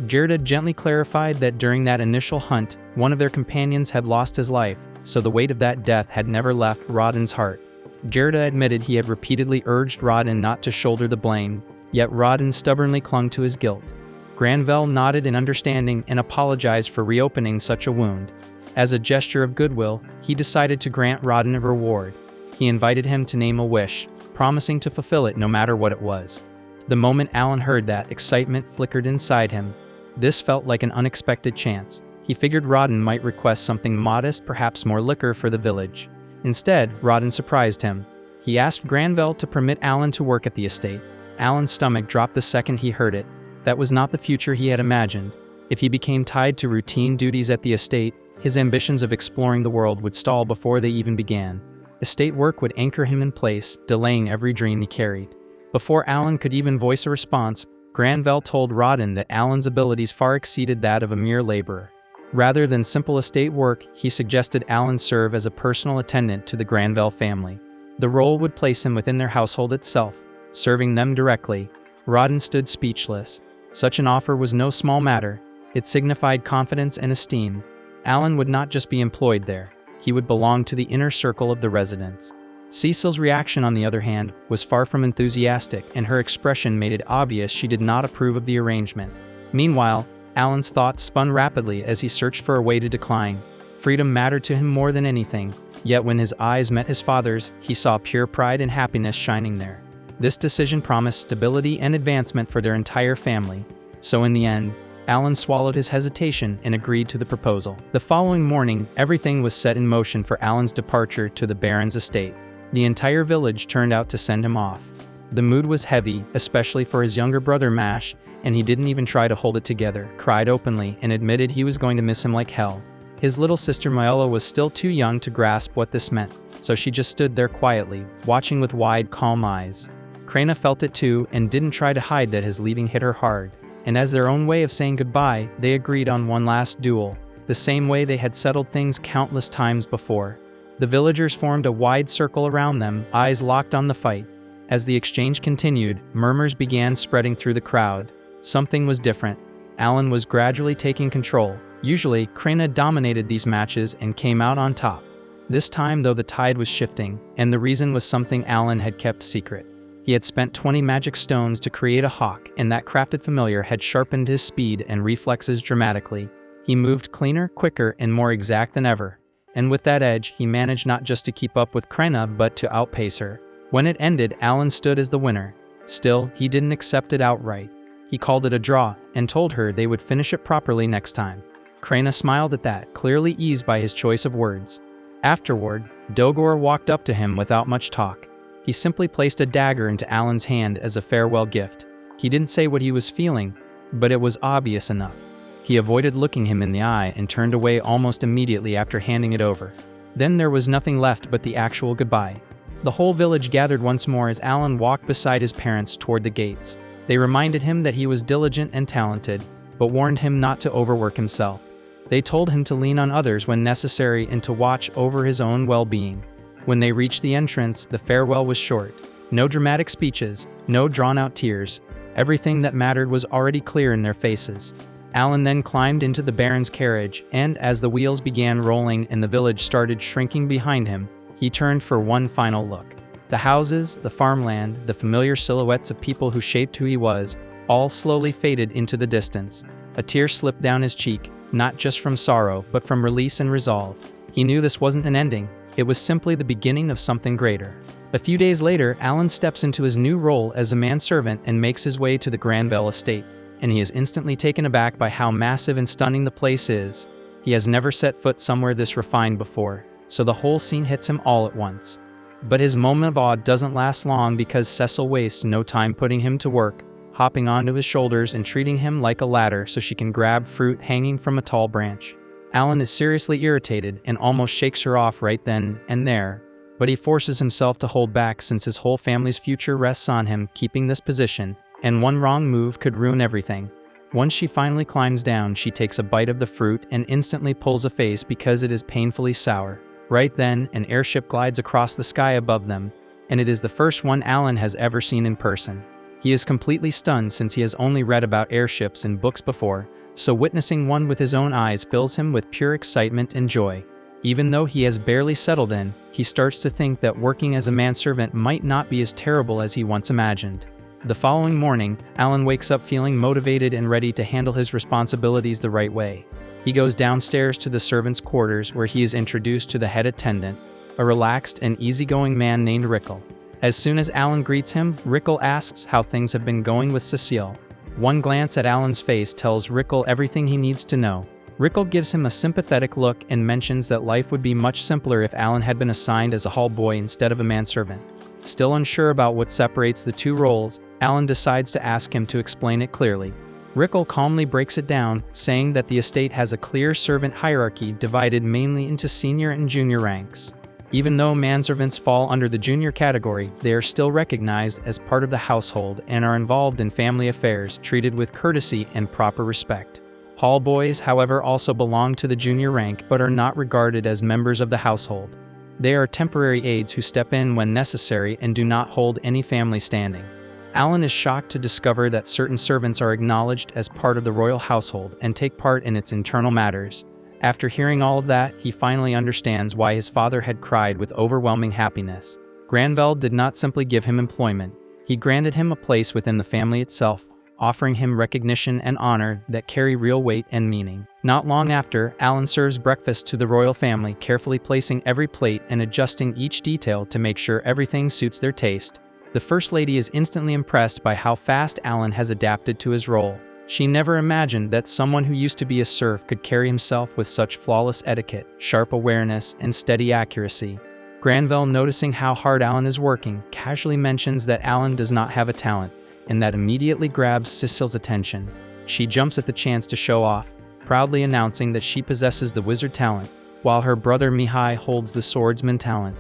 Gerda gently clarified that during that initial hunt, one of their companions had lost his life, so the weight of that death had never left Rodin's heart. Gerda admitted he had repeatedly urged Rodin not to shoulder the blame, yet Rodin stubbornly clung to his guilt. Granville nodded in understanding and apologized for reopening such a wound. As a gesture of goodwill, he decided to grant Rodin a reward. He invited him to name a wish, promising to fulfill it no matter what it was. The moment Alan heard that, excitement flickered inside him. This felt like an unexpected chance. He figured Rodin might request something modest, perhaps more liquor for the village. Instead, Rodin surprised him. He asked Granville to permit Alan to work at the estate. Alan's stomach dropped the second he heard it. That was not the future he had imagined. If he became tied to routine duties at the estate, his ambitions of exploring the world would stall before they even began. Estate work would anchor him in place, delaying every dream he carried. Before Alan could even voice a response, Granville told Rodin that Alan's abilities far exceeded that of a mere laborer. Rather than simple estate work, he suggested Alan serve as a personal attendant to the Granville family. The role would place him within their household itself, serving them directly. Rodin stood speechless. Such an offer was no small matter. It signified confidence and esteem. Alan would not just be employed there. He would belong to the inner circle of the residents. Cecil's reaction, on the other hand, was far from enthusiastic, and her expression made it obvious she did not approve of the arrangement. Meanwhile, Alan's thoughts spun rapidly as he searched for a way to decline. Freedom mattered to him more than anything, yet when his eyes met his father's, he saw pure pride and happiness shining there. This decision promised stability and advancement for their entire family. So in the end, Alan swallowed his hesitation and agreed to the proposal. The following morning, everything was set in motion for Alan's departure to the Baron's estate. The entire village turned out to send him off. The mood was heavy, especially for his younger brother Mash, and he didn't even try to hold it together, cried openly, and admitted he was going to miss him like hell. His little sister Myola was still too young to grasp what this meant, so she just stood there quietly, watching with wide, calm eyes. Krena felt it too, and didn't try to hide that his leaving hit her hard. And as their own way of saying goodbye, they agreed on one last duel, the same way they had settled things countless times before. The villagers formed a wide circle around them, eyes locked on the fight. As the exchange continued, murmurs began spreading through the crowd. Something was different. Alan was gradually taking control. Usually, Krena dominated these matches and came out on top. This time, though, the tide was shifting, and the reason was something Alan had kept secret. He had spent 20 magic stones to create a hawk, and that crafted familiar had sharpened his speed and reflexes dramatically. He moved cleaner, quicker, and more exact than ever. And with that edge, he managed not just to keep up with Krena, but to outpace her. When it ended, Alan stood as the winner. Still, he didn't accept it outright. He called it a draw, and told her they would finish it properly next time. Krena smiled at that, clearly eased by his choice of words. Afterward, Dogor walked up to him without much talk. He simply placed a dagger into Alan's hand as a farewell gift. He didn't say what he was feeling, but it was obvious enough. He avoided looking him in the eye and turned away almost immediately after handing it over. Then there was nothing left but the actual goodbye. The whole village gathered once more as Alan walked beside his parents toward the gates. They reminded him that he was diligent and talented, but warned him not to overwork himself. They told him to lean on others when necessary and to watch over his own well-being. When they reached the entrance, the farewell was short. No dramatic speeches, no drawn-out tears. Everything that mattered was already clear in their faces. Alan then climbed into the Baron's carriage, and as the wheels began rolling and the village started shrinking behind him, he turned for one final look. The houses, the farmland, the familiar silhouettes of people who shaped who he was, all slowly faded into the distance. A tear slipped down his cheek, not just from sorrow, but from release and resolve. He knew this wasn't an ending, it was simply the beginning of something greater. A few days later, Alan steps into his new role as a manservant and makes his way to the Granville estate, and he is instantly taken aback by how massive and stunning the place is. He has never set foot somewhere this refined before, so the whole scene hits him all at once. But his moment of awe doesn't last long because Cecil wastes no time putting him to work, hopping onto his shoulders and treating him like a ladder so she can grab fruit hanging from a tall branch. Alan is seriously irritated and almost shakes her off right then and there, but he forces himself to hold back since his whole family's future rests on him keeping this position, and one wrong move could ruin everything. Once she finally climbs down, she takes a bite of the fruit and instantly pulls a face because it is painfully sour. Right then, an airship glides across the sky above them, and it is the first one Alan has ever seen in person. He is completely stunned since he has only read about airships in books before, so witnessing one with his own eyes fills him with pure excitement and joy. Even though he has barely settled in, he starts to think that working as a manservant might not be as terrible as he once imagined. The following morning, Alan wakes up feeling motivated and ready to handle his responsibilities the right way. He goes downstairs to the servants' quarters where he is introduced to the head attendant, a relaxed and easygoing man named Rickle. As soon as Alan greets him, Rickle asks how things have been going with Cecile. One glance at Alan's face tells Rickle everything he needs to know. Rickle gives him a sympathetic look and mentions that life would be much simpler if Alan had been assigned as a hall boy instead of a manservant. Still unsure about what separates the two roles, Alan decides to ask him to explain it clearly. Rickle calmly breaks it down, saying that the estate has a clear servant hierarchy divided mainly into senior and junior ranks. Even though manservants fall under the junior category, they are still recognized as part of the household and are involved in family affairs, treated with courtesy and proper respect. Hall boys, however, also belong to the junior rank but are not regarded as members of the household. They are temporary aides who step in when necessary and do not hold any family standing. Alan is shocked to discover that certain servants are acknowledged as part of the royal household and take part in its internal matters. After hearing all of that, he finally understands why his father had cried with overwhelming happiness. Granville did not simply give him employment. He granted him a place within the family itself, offering him recognition and honor that carry real weight and meaning. Not long after, Alan serves breakfast to the royal family, carefully placing every plate and adjusting each detail to make sure everything suits their taste. The First Lady is instantly impressed by how fast Alan has adapted to his role. She never imagined that someone who used to be a serf could carry himself with such flawless etiquette, sharp awareness, and steady accuracy. Granville, noticing how hard Alan is working, casually mentions that Alan does not have a talent, and that immediately grabs Cecile's attention. She jumps at the chance to show off, proudly announcing that she possesses the wizard talent, while her brother Mihai holds the swordsman talent.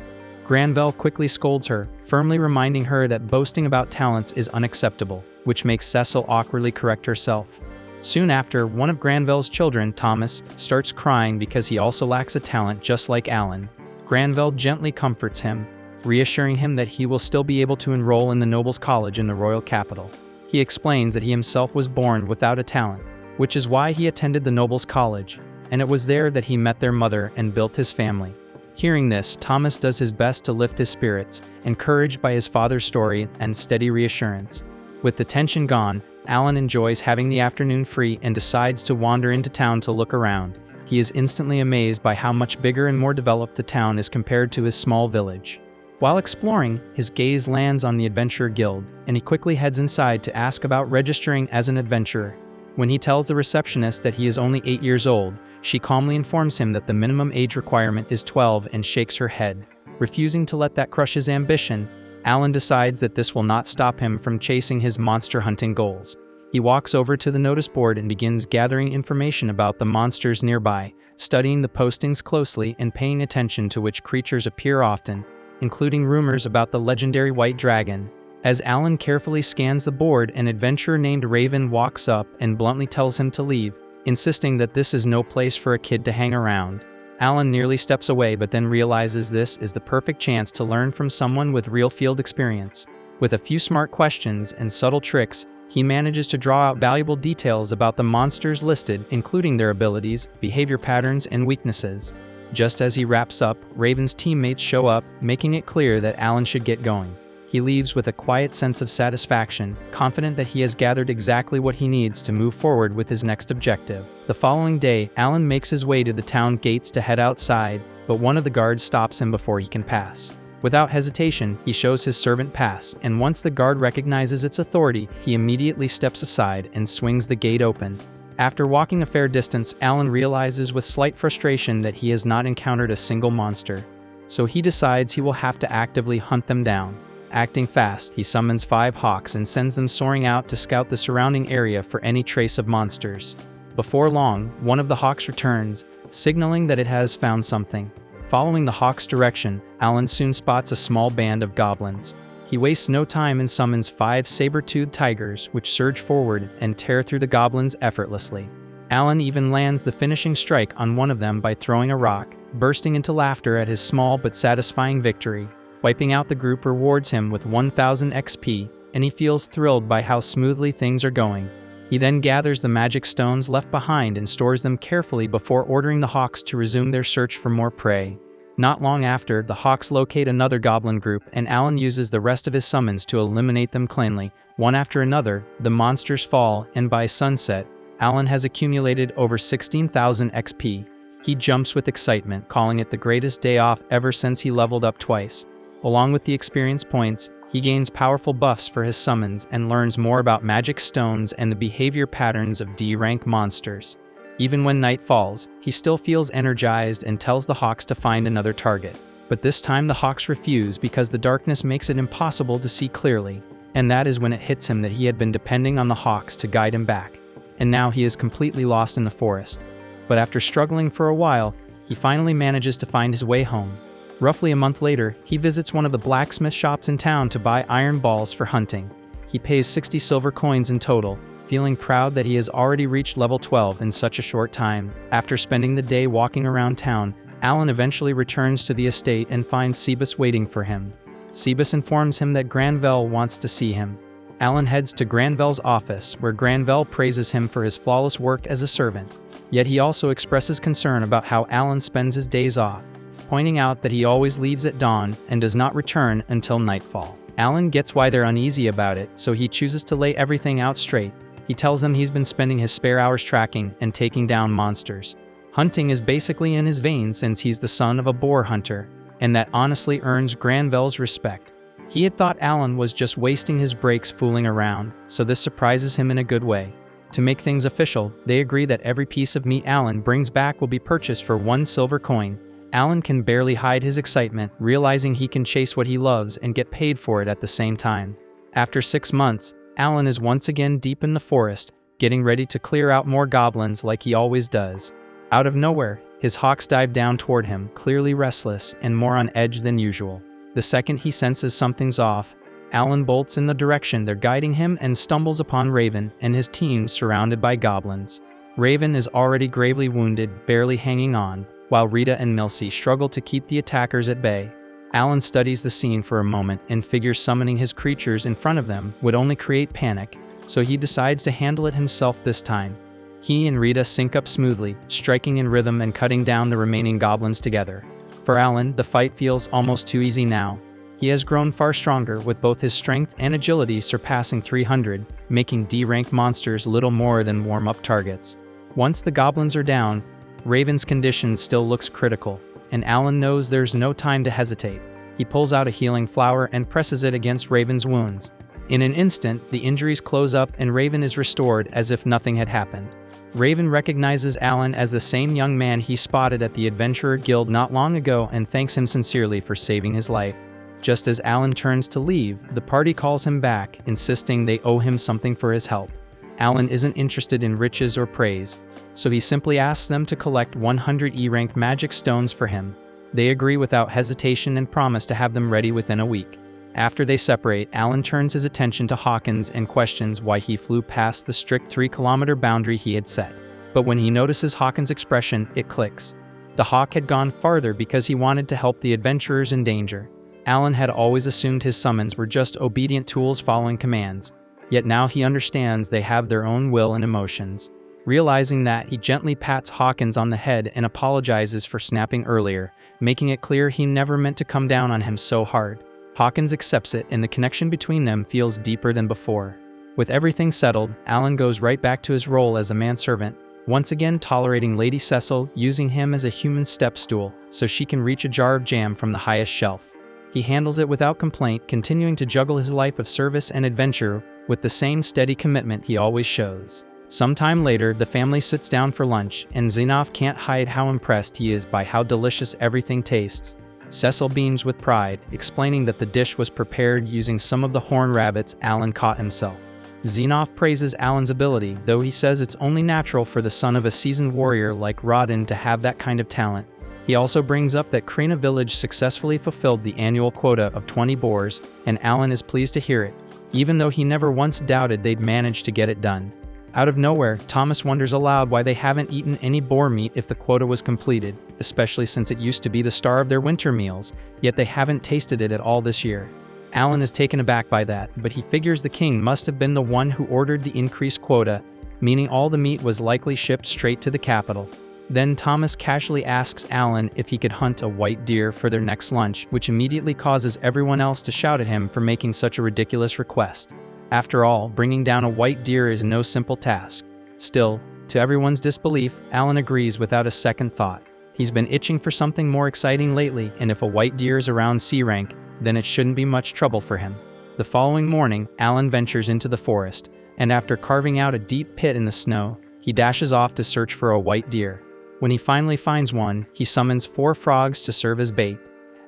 Granville quickly scolds her, firmly reminding her that boasting about talents is unacceptable, which makes Cecile awkwardly correct herself. Soon after, one of Granville's children, Thomas, starts crying because he also lacks a talent just like Alan. Granville gently comforts him, reassuring him that he will still be able to enroll in the Nobles College in the royal capital. He explains that he himself was born without a talent, which is why he attended the Nobles College, and it was there that he met their mother and built his family. Hearing this, Thomas does his best to lift his spirits, encouraged by his father's story and steady reassurance. With the tension gone, Alan enjoys having the afternoon free and decides to wander into town to look around. He is instantly amazed by how much bigger and more developed the town is compared to his small village. While exploring, his gaze lands on the Adventurer Guild, and he quickly heads inside to ask about registering as an adventurer. When he tells the receptionist that he is only 8 years old, she calmly informs him that the minimum age requirement is 12 and shakes her head. Refusing to let that crush his ambition, Alan decides that this will not stop him from chasing his monster hunting goals. He walks over to the notice board and begins gathering information about the monsters nearby, studying the postings closely and paying attention to which creatures appear often, including rumors about the legendary white dragon. As Alan carefully scans the board, an adventurer named Raven walks up and bluntly tells him to leave, insisting that this is no place for a kid to hang around. Alan nearly steps away but then realizes this is the perfect chance to learn from someone with real field experience. With a few smart questions and subtle tricks, he manages to draw out valuable details about the monsters listed, including their abilities, behavior patterns, and weaknesses. Just as he wraps up, Raven's teammates show up, making it clear that Alan should get going. He leaves with a quiet sense of satisfaction, confident that he has gathered exactly what he needs to move forward with his next objective. The following day, Alan makes his way to the town gates to head outside, but one of the guards stops him before he can pass. Without hesitation, he shows his servant pass, and once the guard recognizes its authority, he immediately steps aside and swings the gate open. After walking a fair distance, Alan realizes with slight frustration that he has not encountered a single monster. So he decides he will have to actively hunt them down. Acting fast, he summons 5 hawks and sends them soaring out to scout the surrounding area for any trace of monsters. Before long, one of the hawks returns, signaling that it has found something. Following the hawk's direction, Alan soon spots a small band of goblins. He wastes no time and summons 5 saber-toothed tigers, which surge forward and tear through the goblins effortlessly. Alan even lands the finishing strike on one of them by throwing a rock, bursting into laughter at his small but satisfying victory. Wiping out the group rewards him with 1000 XP, and he feels thrilled by how smoothly things are going. He then gathers the magic stones left behind and stores them carefully before ordering the hawks to resume their search for more prey. Not long after, the hawks locate another goblin group, and Alan uses the rest of his summons to eliminate them cleanly. One after another, the monsters fall, and by sunset, Alan has accumulated over 16,000 XP. He jumps with excitement, calling it the greatest day off ever since he leveled up twice. Along with the experience points, he gains powerful buffs for his summons and learns more about magic stones and the behavior patterns of D-rank monsters. Even when night falls, he still feels energized and tells the hawks to find another target. But this time the hawks refuse because the darkness makes it impossible to see clearly, and that is when it hits him that he had been depending on the hawks to guide him back. And now he is completely lost in the forest. But after struggling for a while, he finally manages to find his way home. Roughly a month later, he visits one of the blacksmith shops in town to buy iron balls for hunting. He pays 60 silver coins in total, feeling proud that he has already reached level 12 in such a short time. After spending the day walking around town, Alan eventually returns to the estate and finds Sebas waiting for him. Sebas informs him that Granvelle wants to see him. Alan heads to Granvelle's office, where Granvelle praises him for his flawless work as a servant. Yet he also expresses concern about how Alan spends his days off, pointing out that he always leaves at dawn and does not return until nightfall. Alan gets why they're uneasy about it, so he chooses to lay everything out straight. He tells them he's been spending his spare hours tracking and taking down monsters. Hunting is basically in his veins since he's the son of a boar hunter, and that honestly earns Granvelle's respect. He had thought Alan was just wasting his breaks fooling around, so this surprises him in a good way. To make things official, they agree that every piece of meat Alan brings back will be purchased for 1 silver coin. Alan can barely hide his excitement, realizing he can chase what he loves and get paid for it at the same time. After 6 months, Alan is once again deep in the forest, getting ready to clear out more goblins like he always does. Out of nowhere, his hawks dive down toward him, clearly restless and more on edge than usual. The second he senses something's off, Alan bolts in the direction they're guiding him and stumbles upon Raven and his team surrounded by goblins. Raven is already gravely wounded, barely hanging on, while Rita and Milsey struggle to keep the attackers at bay. Alan studies the scene for a moment and figures summoning his creatures in front of them would only create panic, so he decides to handle it himself this time. He and Rita sync up smoothly, striking in rhythm and cutting down the remaining goblins together. For Alan, the fight feels almost too easy now. He has grown far stronger, with both his strength and agility surpassing 300, making D-rank monsters little more than warm-up targets. Once the goblins are down, Raven's condition still looks critical, and Alan knows there's no time to hesitate. He pulls out a healing flower and presses it against Raven's wounds. In an instant, the injuries close up and Raven is restored as if nothing had happened. Raven recognizes Alan as the same young man he spotted at the Adventurer Guild not long ago and thanks him sincerely for saving his life. Just as Alan turns to leave, the party calls him back, insisting they owe him something for his help. Alan isn't interested in riches or praise, so he simply asks them to collect 100 E-rank magic stones for him. They agree without hesitation and promise to have them ready within a week. After they separate, Alan turns his attention to Hawkins and questions why he flew past the strict 3-kilometer boundary he had set. But when he notices Hawkins' expression, it clicks. The Hawk had gone farther because he wanted to help the adventurers in danger. Alan had always assumed his summons were just obedient tools following commands, yet now he understands they have their own will and emotions. Realizing that, he gently pats Hawkins on the head and apologizes for snapping earlier, making it clear he never meant to come down on him so hard. Hawkins accepts it and the connection between them feels deeper than before. With everything settled, Alan goes right back to his role as a manservant, once again tolerating Lady Cecil, using him as a human step stool so she can reach a jar of jam from the highest shelf. He handles it without complaint, continuing to juggle his life of service and adventure with the same steady commitment he always shows. Sometime later, the family sits down for lunch, and Xenoph can't hide how impressed he is by how delicious everything tastes. Cecil beams with pride, explaining that the dish was prepared using some of the horned rabbits Alan caught himself. Xenoph praises Alan's ability, though he says it's only natural for the son of a seasoned warrior like Rodin to have that kind of talent. He also brings up that Krina Village successfully fulfilled the annual quota of 20 boars, and Alan is pleased to hear it, even though he never once doubted they'd manage to get it done. Out of nowhere, Thomas wonders aloud why they haven't eaten any boar meat if the quota was completed, especially since it used to be the star of their winter meals, yet they haven't tasted it at all this year. Alan is taken aback by that, but he figures the king must have been the one who ordered the increased quota, meaning all the meat was likely shipped straight to the capital. Then Thomas casually asks Alan if he could hunt a white deer for their next lunch, which immediately causes everyone else to shout at him for making such a ridiculous request. After all, bringing down a white deer is no simple task. Still, to everyone's disbelief, Alan agrees without a second thought. He's been itching for something more exciting lately, and if a white deer is around C rank, then it shouldn't be much trouble for him. The following morning, Alan ventures into the forest, and after carving out a deep pit in the snow, he dashes off to search for a white deer. When he finally finds one, he summons 4 frogs to serve as bait.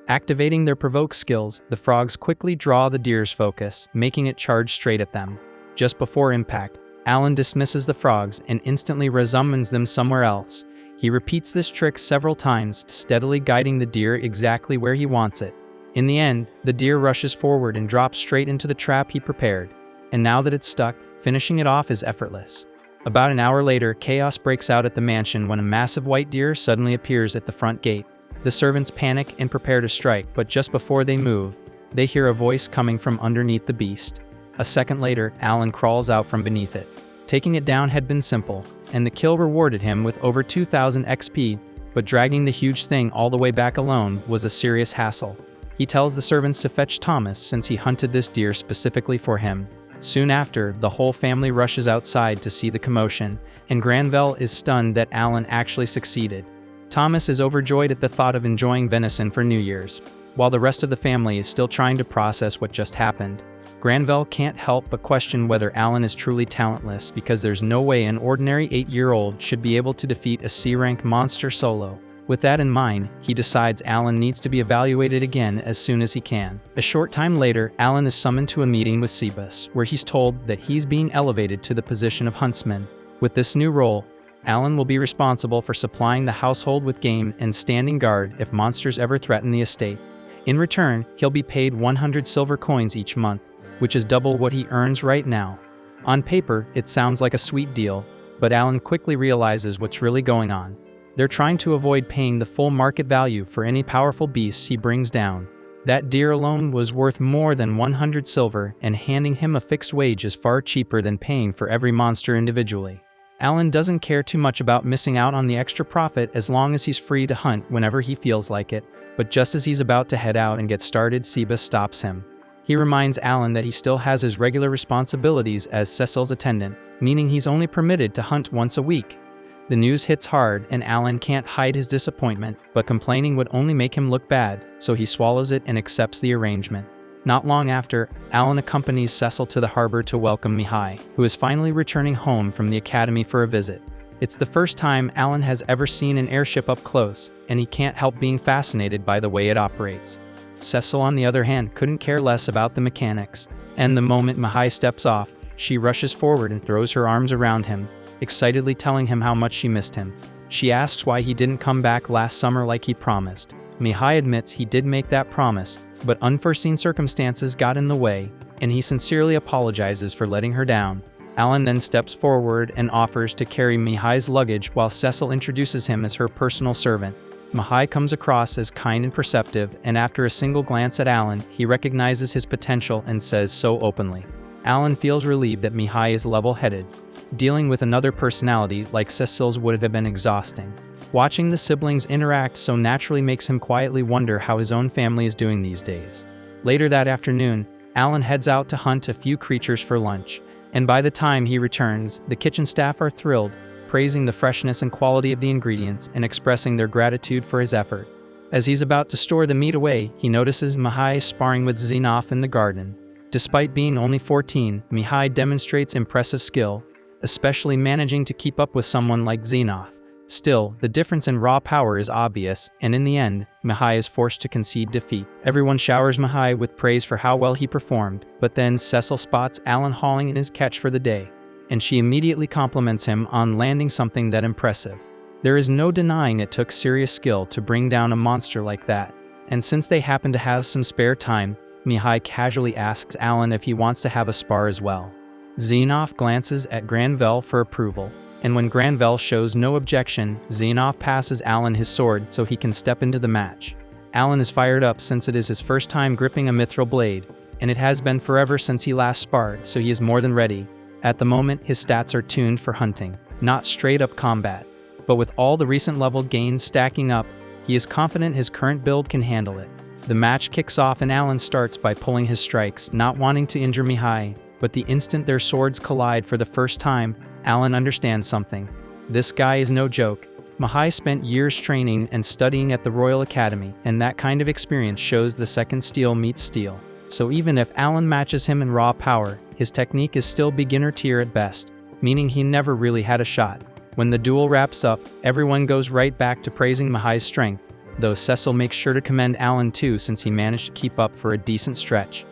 Activating their provoke skills, the frogs quickly draw the deer's focus, making it charge straight at them. Just before impact, Alan dismisses the frogs and instantly resummons them somewhere else. He repeats this trick several times, steadily guiding the deer exactly where he wants it. In the end, the deer rushes forward and drops straight into the trap he prepared. And now that it's stuck, finishing it off is effortless. About an hour later, chaos breaks out at the mansion when a massive white deer suddenly appears at the front gate. The servants panic and prepare to strike, but just before they move, they hear a voice coming from underneath the beast. A second later, Alan crawls out from beneath it. Taking it down had been simple, and the kill rewarded him with over 2,000 XP, but dragging the huge thing all the way back alone was a serious hassle. He tells the servants to fetch Thomas since he hunted this deer specifically for him. Soon after, the whole family rushes outside to see the commotion, and Granville is stunned that Alan actually succeeded. Thomas is overjoyed at the thought of enjoying venison for New Year's, while the rest of the family is still trying to process what just happened. Granville can't help but question whether Alan is truly talentless because there's no way an ordinary 8-year-old should be able to defeat a C-rank monster solo. With that in mind, he decides Alan needs to be evaluated again as soon as he can. A short time later, Alan is summoned to a meeting with Cebus, where he's told that he's being elevated to the position of huntsman. With this new role, Alan will be responsible for supplying the household with game and standing guard if monsters ever threaten the estate. In return, he'll be paid 100 silver coins each month, which is double what he earns right now. On paper, it sounds like a sweet deal, but Alan quickly realizes what's really going on. They're trying to avoid paying the full market value for any powerful beasts he brings down. That deer alone was worth more than 100 silver, and handing him a fixed wage is far cheaper than paying for every monster individually. Alan doesn't care too much about missing out on the extra profit as long as he's free to hunt whenever he feels like it, but just as he's about to head out and get started, Seba stops him. He reminds Alan that he still has his regular responsibilities as Cecil's attendant, meaning he's only permitted to hunt once a week. The news hits hard, and Alan can't hide his disappointment, but complaining would only make him look bad, so he swallows it and accepts the arrangement. Not long after, Alan accompanies Cecil to the harbor to welcome Mihai, who is finally returning home from the academy for a visit. It's the first time Alan has ever seen an airship up close, and he can't help being fascinated by the way it operates. Cecil, on the other hand, couldn't care less about the mechanics, and the moment Mihai steps off, she rushes forward and throws her arms around him, excitedly telling him how much she missed him. She asks why he didn't come back last summer like he promised. Mihai admits he did make that promise, but unforeseen circumstances got in the way, and he sincerely apologizes for letting her down. Alan then steps forward and offers to carry Mihai's luggage while Cecil introduces him as her personal servant. Mihai comes across as kind and perceptive, and after a single glance at Alan, he recognizes his potential and says so openly. Alan feels relieved that Mihai is level-headed. Dealing with another personality like Cecil's would have been exhausting. Watching the siblings interact so naturally makes him quietly wonder how his own family is doing these days. Later that afternoon, Alan heads out to hunt a few creatures for lunch, and by the time he returns, the kitchen staff are thrilled, praising the freshness and quality of the ingredients and expressing their gratitude for his effort. As he's about to store the meat away, he notices Mihai sparring with Xenof in the garden. Despite being only 14, Mihai demonstrates impressive skill, especially managing to keep up with someone like Xenof. Still, the difference in raw power is obvious, and in the end, Mihai is forced to concede defeat. Everyone showers Mihai with praise for how well he performed, but then Cecil spots Alan hauling in his catch for the day, and she immediately compliments him on landing something that impressive. There is no denying it took serious skill to bring down a monster like that, and since they happen to have some spare time, Mihai casually asks Alan if he wants to have a spar as well. Xenof glances at Granvelle for approval, and when Granvelle shows no objection, Xenof passes Alan his sword so he can step into the match. Alan is fired up since it is his first time gripping a mithril blade, and it has been forever since he last sparred, so he is more than ready. At the moment, his stats are tuned for hunting, not straight-up combat. But with all the recent level gains stacking up, he is confident his current build can handle it. The match kicks off and Alan starts by pulling his strikes, not wanting to injure Mihai, but the instant their swords collide for the first time, Alan understands something. This guy is no joke. Mihai spent years training and studying at the Royal Academy, and that kind of experience shows the second steel meets steel. So even if Alan matches him in raw power, his technique is still beginner tier at best, meaning he never really had a shot. When the duel wraps up, everyone goes right back to praising Mihai's strength, though Cecil makes sure to commend Alan too since he managed to keep up for a decent stretch.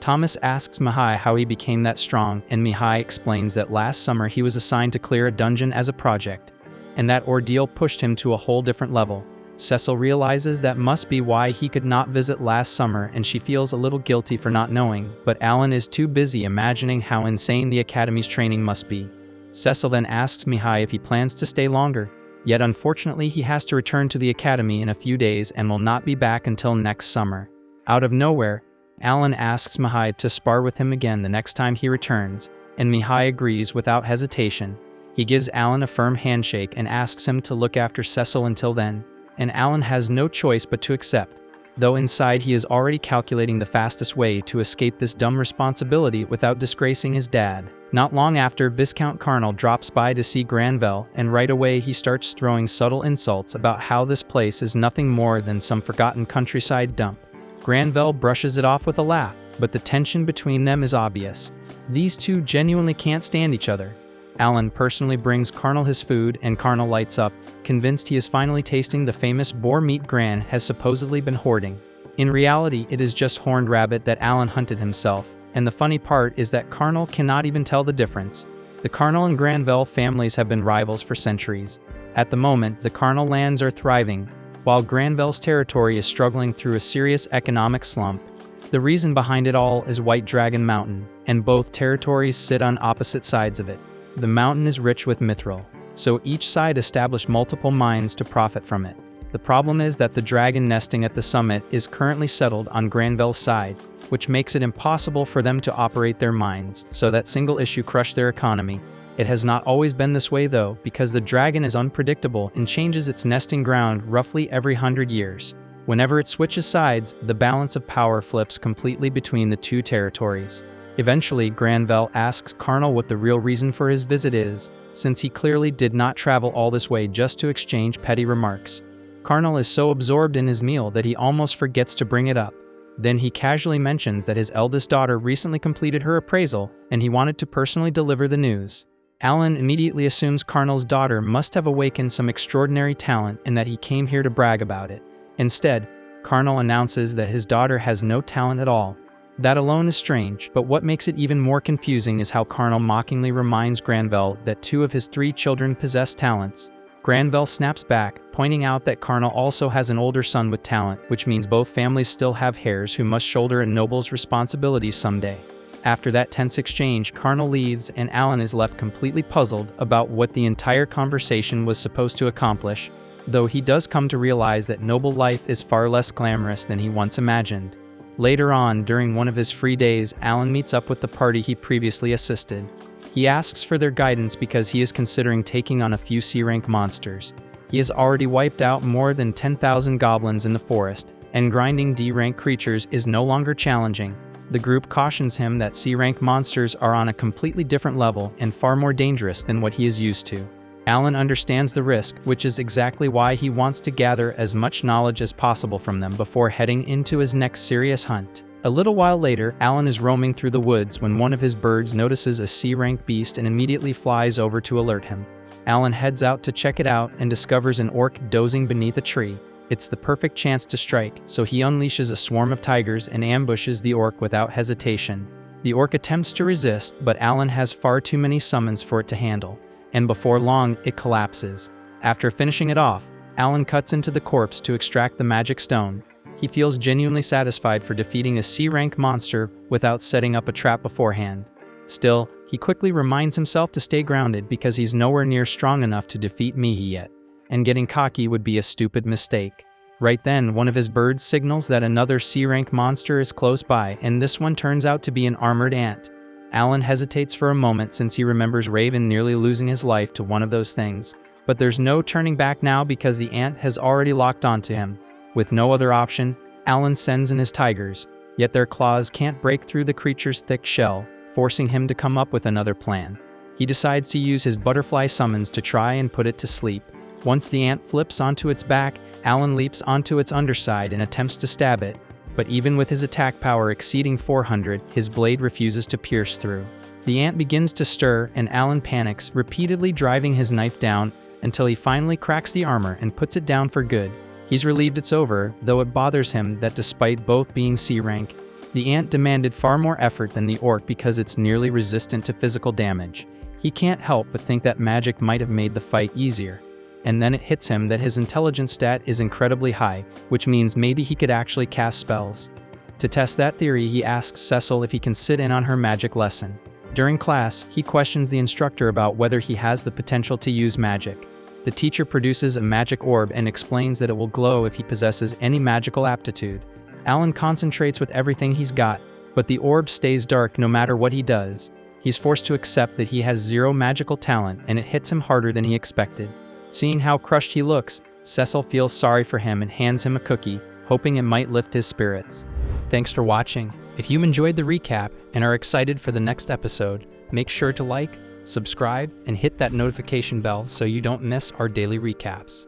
Thomas asks Mihai how he became that strong, and Mihai explains that last summer he was assigned to clear a dungeon as a project, and that ordeal pushed him to a whole different level. Cecil realizes that must be why he could not visit last summer, and she feels a little guilty for not knowing, but Alan is too busy imagining how insane the Academy's training must be. Cecil then asks Mihai if he plans to stay longer, yet unfortunately he has to return to the Academy in a few days and will not be back until next summer. Out of nowhere, Alan asks Mihai to spar with him again the next time he returns, and Mihai agrees without hesitation. He gives Alan a firm handshake and asks him to look after Cecil until then, and Alan has no choice but to accept, though inside he is already calculating the fastest way to escape this dumb responsibility without disgracing his dad. Not long after, Viscount Carnal drops by to see Granvelle, and right away he starts throwing subtle insults about how this place is nothing more than some forgotten countryside dump. Granvelle brushes it off with a laugh, but the tension between them is obvious. These two genuinely can't stand each other. Alan personally brings Carnal his food, and Carnal lights up, convinced he is finally tasting the famous boar meat Gran has supposedly been hoarding. In reality, it is just horned rabbit that Alan hunted himself, and the funny part is that Carnal cannot even tell the difference. The Carnal and Granvelle families have been rivals for centuries. At the moment, the Carnal lands are thriving, while Granvelle's territory is struggling through a serious economic slump. The reason behind it all is White Dragon Mountain, and both territories sit on opposite sides of it. The mountain is rich with mithril, so each side established multiple mines to profit from it. The problem is that the dragon nesting at the summit is currently settled on Granville's side, which makes it impossible for them to operate their mines, so that single issue crushed their economy. It has not always been this way though, because the dragon is unpredictable and changes its nesting ground roughly every 100 years. Whenever it switches sides, the balance of power flips completely between the two territories. Eventually, Granville asks Carnal what the real reason for his visit is, since he clearly did not travel all this way just to exchange petty remarks. Carnal is so absorbed in his meal that he almost forgets to bring it up. Then he casually mentions that his eldest daughter recently completed her appraisal and he wanted to personally deliver the news. Alan immediately assumes Carnal's daughter must have awakened some extraordinary talent and that he came here to brag about it. Instead, Carnal announces that his daughter has no talent at all. That alone is strange, but what makes it even more confusing is how Carnal mockingly reminds Granville that 2 of his 3 children possess talents. Granville snaps back, pointing out that Carnal also has an older son with talent, which means both families still have heirs who must shoulder a noble's responsibilities someday. After that tense exchange, Carnal leaves and Alan is left completely puzzled about what the entire conversation was supposed to accomplish, though he does come to realize that noble life is far less glamorous than he once imagined. Later on, during one of his free days, Alan meets up with the party he previously assisted. He asks for their guidance because he is considering taking on a few C-rank monsters. He has already wiped out more than 10,000 goblins in the forest, and grinding D-rank creatures is no longer challenging. The group cautions him that C-rank monsters are on a completely different level and far more dangerous than what he is used to. Alan understands the risk, which is exactly why he wants to gather as much knowledge as possible from them before heading into his next serious hunt. A little while later, Alan is roaming through the woods when one of his birds notices a C-rank beast and immediately flies over to alert him. Alan heads out to check it out and discovers an orc dozing beneath a tree. It's the perfect chance to strike, so he unleashes a swarm of tigers and ambushes the orc without hesitation. The orc attempts to resist, but Alan has far too many summons for it to handle, and before long, it collapses. After finishing it off, Alan cuts into the corpse to extract the magic stone. He feels genuinely satisfied for defeating a C-rank monster without setting up a trap beforehand. Still, he quickly reminds himself to stay grounded because he's nowhere near strong enough to defeat Mihi yet, and getting cocky would be a stupid mistake. Right then, one of his birds signals that another C-rank monster is close by, and this one turns out to be an armored ant. Alan hesitates for a moment since he remembers Raven nearly losing his life to one of those things, but there's no turning back now because the ant has already locked onto him. With no other option, Alan sends in his tigers, yet their claws can't break through the creature's thick shell, forcing him to come up with another plan. He decides to use his butterfly summons to try and put it to sleep. Once the ant flips onto its back, Alan leaps onto its underside and attempts to stab it, but even with his attack power exceeding 400, his blade refuses to pierce through. The ant begins to stir and Alan panics, repeatedly driving his knife down until he finally cracks the armor and puts it down for good. He's relieved it's over, though it bothers him that despite both being C-rank, the ant demanded far more effort than the orc because it's nearly resistant to physical damage. He can't help but think that magic might have made the fight easier. And then it hits him that his intelligence stat is incredibly high, which means maybe he could actually cast spells. To test that theory, he asks Cecil if he can sit in on her magic lesson. During class, he questions the instructor about whether he has the potential to use magic. The teacher produces a magic orb and explains that it will glow if he possesses any magical aptitude. Alan concentrates with everything he's got, but the orb stays dark no matter what he does. He's forced to accept that he has 0 magical talent, and it hits him harder than he expected. Seeing how crushed he looks, Cecil feels sorry for him and hands him a cookie, hoping it might lift his spirits. Thanks for watching. If you enjoyed the recap and are excited for the next episode, make sure to like, subscribe, and hit that notification bell so you don't miss our daily recaps.